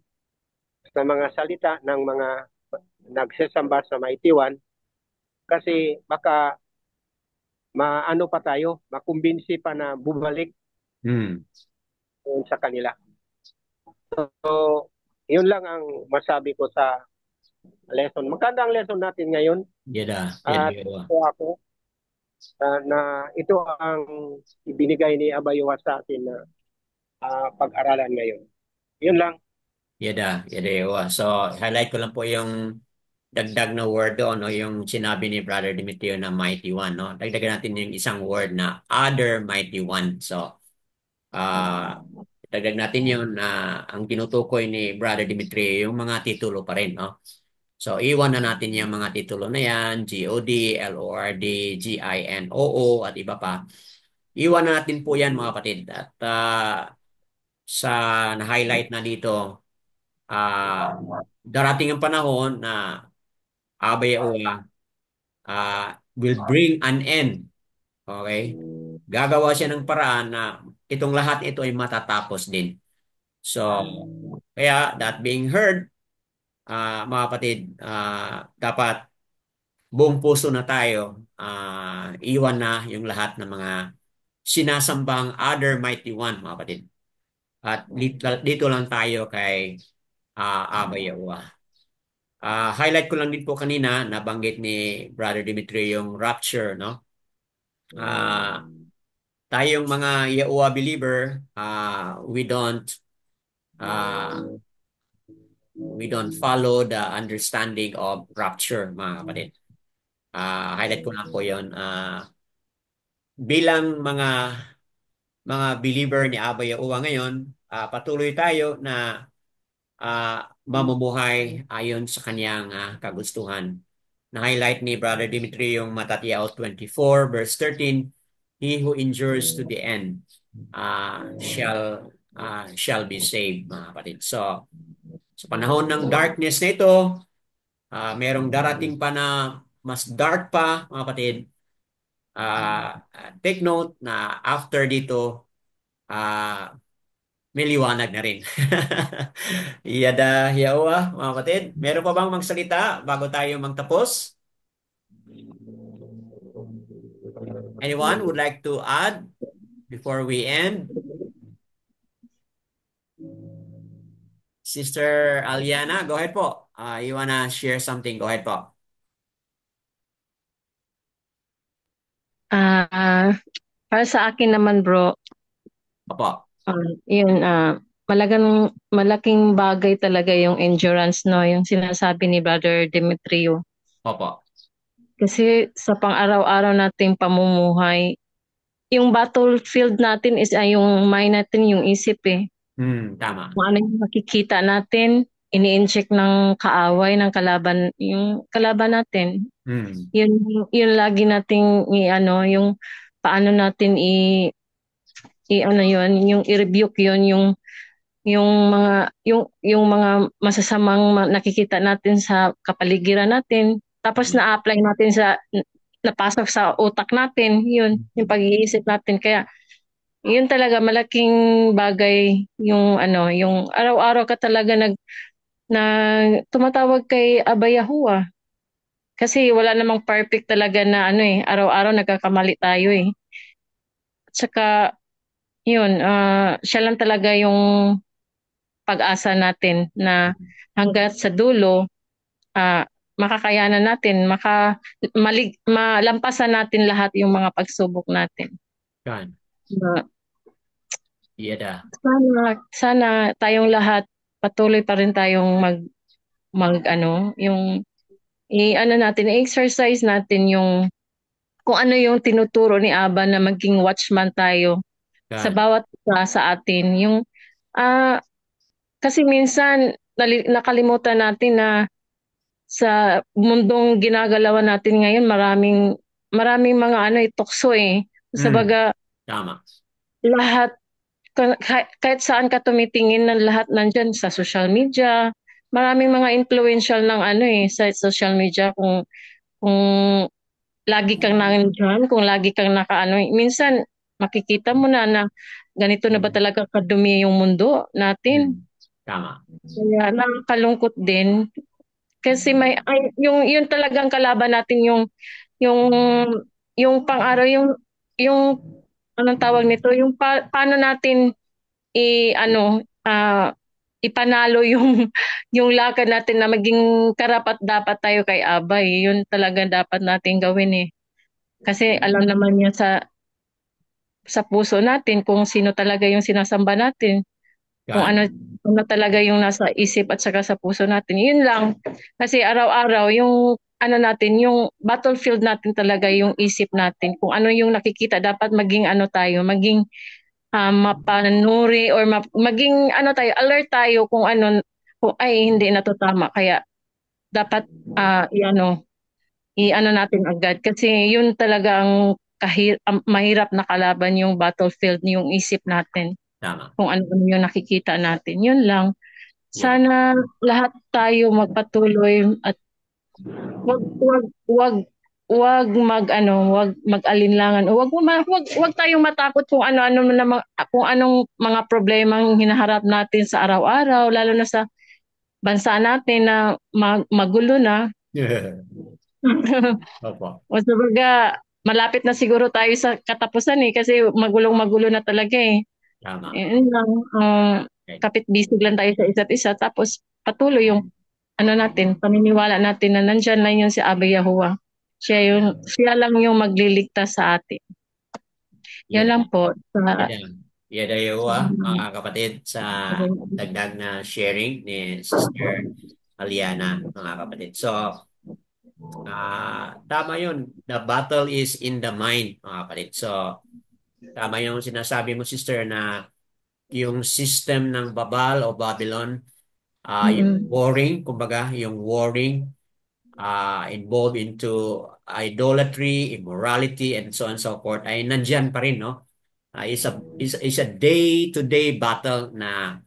sa mga salita ng mga nagsasamba sa Mighty One kasi baka maano pa tayo, makumbinsi pa na bumalik sa kanila. So, yun lang ang masabi ko sa lesson. Maganda ang lesson natin ngayon. At ito ako na ito ang ibinigay ni Aba Yahuwah sa atin na pag-aralan ngayon. Yun lang. Yada. So, highlight ko lang po yung dagdag na word doon, no? Yung sinabi ni Brother Demetrio na Mighty One. No? Dagdagan natin yung isang word na other Mighty One. So, dagdag natin yun na ang tinutukoy ni Brother Demetrio yung mga titulo pa rin. No? So, iwan na natin yung mga titulo na yan, GOD, LORD, GINOO, at iba pa. Iwan na natin po yan mga kapatid. At sa na-highlight na dito, darating ang panahon na Aba Yahuwah will bring an end. Okay? Gagawa siya ng paraan na itong lahat ito ay matatapos din. So, kaya that being heard, mga kapatid, dapat buong puso na tayo, iwan na yung lahat ng mga sinasambang other mighty one, mga kapatid. At dito lang tayo kay Aba Yahuwah. Highlight ko lang din po kanina, nabanggit ni Brother Dimitri yung rapture, no? Tayong mga Yahuwah believer, we don't follow the understanding of rapture, mga kapatid. Highlight ko lang po yun. Bilang mga believer ni Aba Yahuwah ngayon, patuloy tayo na mamumuhay ayon sa kanyang kagustuhan. Na-highlight ni Brother Dimitri yung Matatiao 24 verse 13, He who endures to the end shall shall be saved, mga kapatid. So, sa panahon ng darkness na ito, merong darating pa na mas dark pa, mga kapatid. Take note na after dito, uh, may liwanag na rin. Iyada, yawa, mga kapatid. Meron pa bang magsalita bago tayo magtapos? Anyone would like to add before we end? Sister Aliana, go ahead po. You wanna share something? Go ahead po. Para sa akin naman bro, Opo. yun, malaking bagay talaga yung endurance, no? Yung sinasabi ni Brother Demetrio. Opo. Kasi sa pang-araw-araw nating pamumuhay, yung battlefield natin is yung mind natin, yung isip eh. Tama. Kung ano yung makikita natin, ini-inject ng kaaway, ng kalaban, yung kalaban natin. Yun lagi nating yung paano natin yung i-rebuke yung mga masasamang nakikita natin sa kapaligiran natin. Tapos na-apply natin napasok sa utak natin, yun, yung pag-iisip natin. Kaya yun talaga malaking bagay yung araw-araw ka talaga na tumatawag kay Aba Yahuwah. Kasi wala namang perfect talaga na araw-araw nagkakamali tayo eh. At saka yun, siya lang talaga yung pag-asa natin na hanggat sa dulo makakayanan natin, malampasan natin lahat yung mga pagsubok natin. Yan. Yeah. Sana tayong lahat patuloy pa rin tayong natin, exercise natin kung ano yung tinuturo ni Aba na maging watchman tayo sa bawat isa sa atin. Kasi minsan nakalimutan natin na sa mundong ginagalawan natin ngayon, maraming mga tukso eh. Sabaga, tama. Lahat, kahit saan ka tumitingin, na lahat nandyan sa social media. Maraming mga influential ng sa social media, kung lagi kang nandyan, kung lagi kang minsan makikita mo na ganito na ba talaga kadumi yung mundo natin. Tama. Kaya nakakalungkot din kasi yung talagang kalaban natin yung pang-araw, yung anong tawag nito, yung paano natin ipanalo yung lakad natin na maging karapat dapat tayo kay Abay. Yun talaga dapat natin gawin eh. Kasi alam naman niya sa puso natin kung sino talaga yung sinasamba natin. Kung ano talaga yung nasa isip at saka sa puso natin. Yun lang. Kasi araw-araw yung natin, yung battlefield natin talaga yung isip natin. Kung ano yung nakikita, dapat maging maging mapanuri or maging tayo, alert tayo kung kung ay hindi na to tama. Kaya dapat natin agad. Kasi yun talaga ang mahirap na kalaban, yung battlefield, yung isip natin. Tama. Kung ano yung nakikita natin. Yun lang. Sana lahat tayo magpatuloy at wag mag-alinlangan. Wag tayong matakot kung kung anong mga problemang hinaharap natin sa araw-araw, lalo na sa bansa natin na magulo na. Opo. O sabaga, malapit na siguro tayo sa katapusan eh kasi magulong-magulo na talaga eh. Tama. Kapit-bisig lang tayo sa isa't isa tapos patuloy yung paniniwala natin na nandyan lang yung si Aba Yahuwah. Siya lang yung magliligtas sa atin. Yan lang po. Yada Yahuwah, mga kapatid, sa dagdag na sharing ni Sister Aliana, mga kapatid. So, tama yun. The battle is in the mind, mga kapatid. So, tama yung sinasabi mo, sister, na yung system ng Babal o Babylon, yung warring, kumbaga, yung warring involved into idolatry, immorality, and so on and so forth, ay nandyan pa rin, no? Is a day-to-day battle na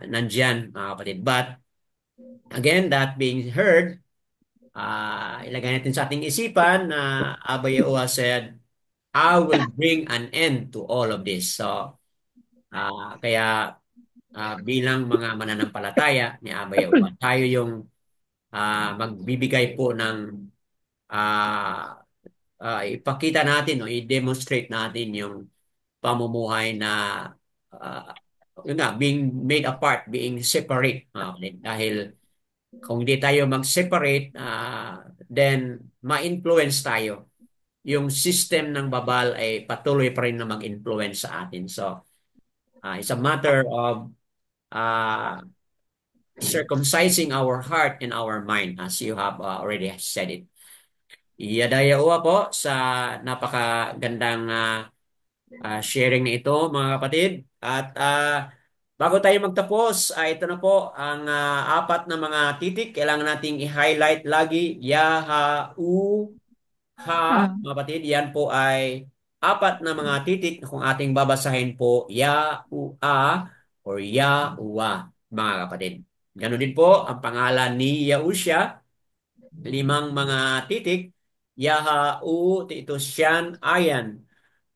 nandyan, mga kapatid. But again, that being heard, ilagay natin sa ating isipan na Abba Yahuwah said, I will bring an end to all of this. So, kaya bilang mga mananampalataya ni Abba Yahuwah, tayo yung magbibigay po ng ipakita natin o i-demonstrate natin yung pamumuhay na yun nga, being made apart, being separate. Dahil kung hindi tayo mag-separate, then ma-influence tayo. Yung system ng babal ay patuloy pa rin na mag-influence sa atin. So, it's a matter of circumcising our heart and our mind, as you have already said it. Iyadaya uwa po sa napakagandang sharing na ito, mga kapatid. At bago tayo magtapos, ito na po ang apat na mga titik. Kailangan nating i-highlight lagi. Ya, ha, u, ha, mga kapatid. Yan po ay apat na mga titik na kung ating babasahin po, ya, u, a, or ya, uwa, mga kapatid. Ganon din po ang pangalan ni Yahusha. 5 mga titik. Yaha, u, ito siyan, ayan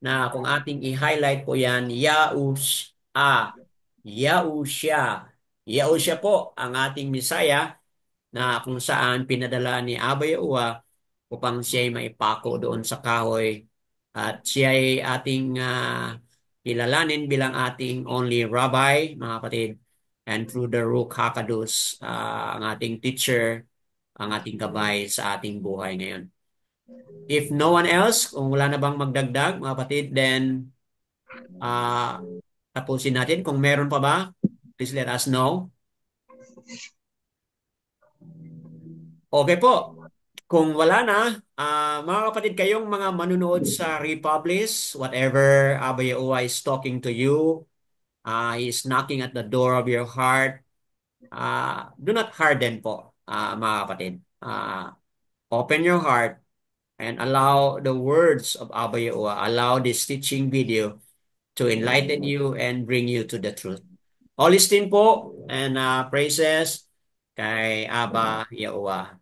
na kung ating i-highlight po yan, Yahusha. Yahusha. Yahusha po ang ating Misaya na kung saan pinadala ni Abba Yahuwah upang siya ay maipako doon sa kahoy at siya ay ating kilalanin bilang ating only rabbi, mga kapatid, and through the Ruach HaKodesh, ang ating teacher, ang ating gabay sa ating buhay ngayon. If no one else, kung wala na bang magdagdag, mga kapatid, then tapusin natin. Kung meron pa ba, please let us know. Okay po. Kung wala na, mga kapatid, kayong mga manunood sa Republish, whatever Abba Yahuwah is talking to you, He is knocking at the door of your heart, do not harden po, mga kapatid. Open your heart and allow the words of Abba Yahuwah, allow this teaching video to enlighten you and bring you to the truth. All listin po and praises kay Abba Yahuwah.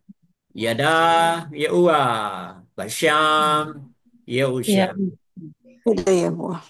Yada Yahuwah, Basham Yahusha. Hidayah mo.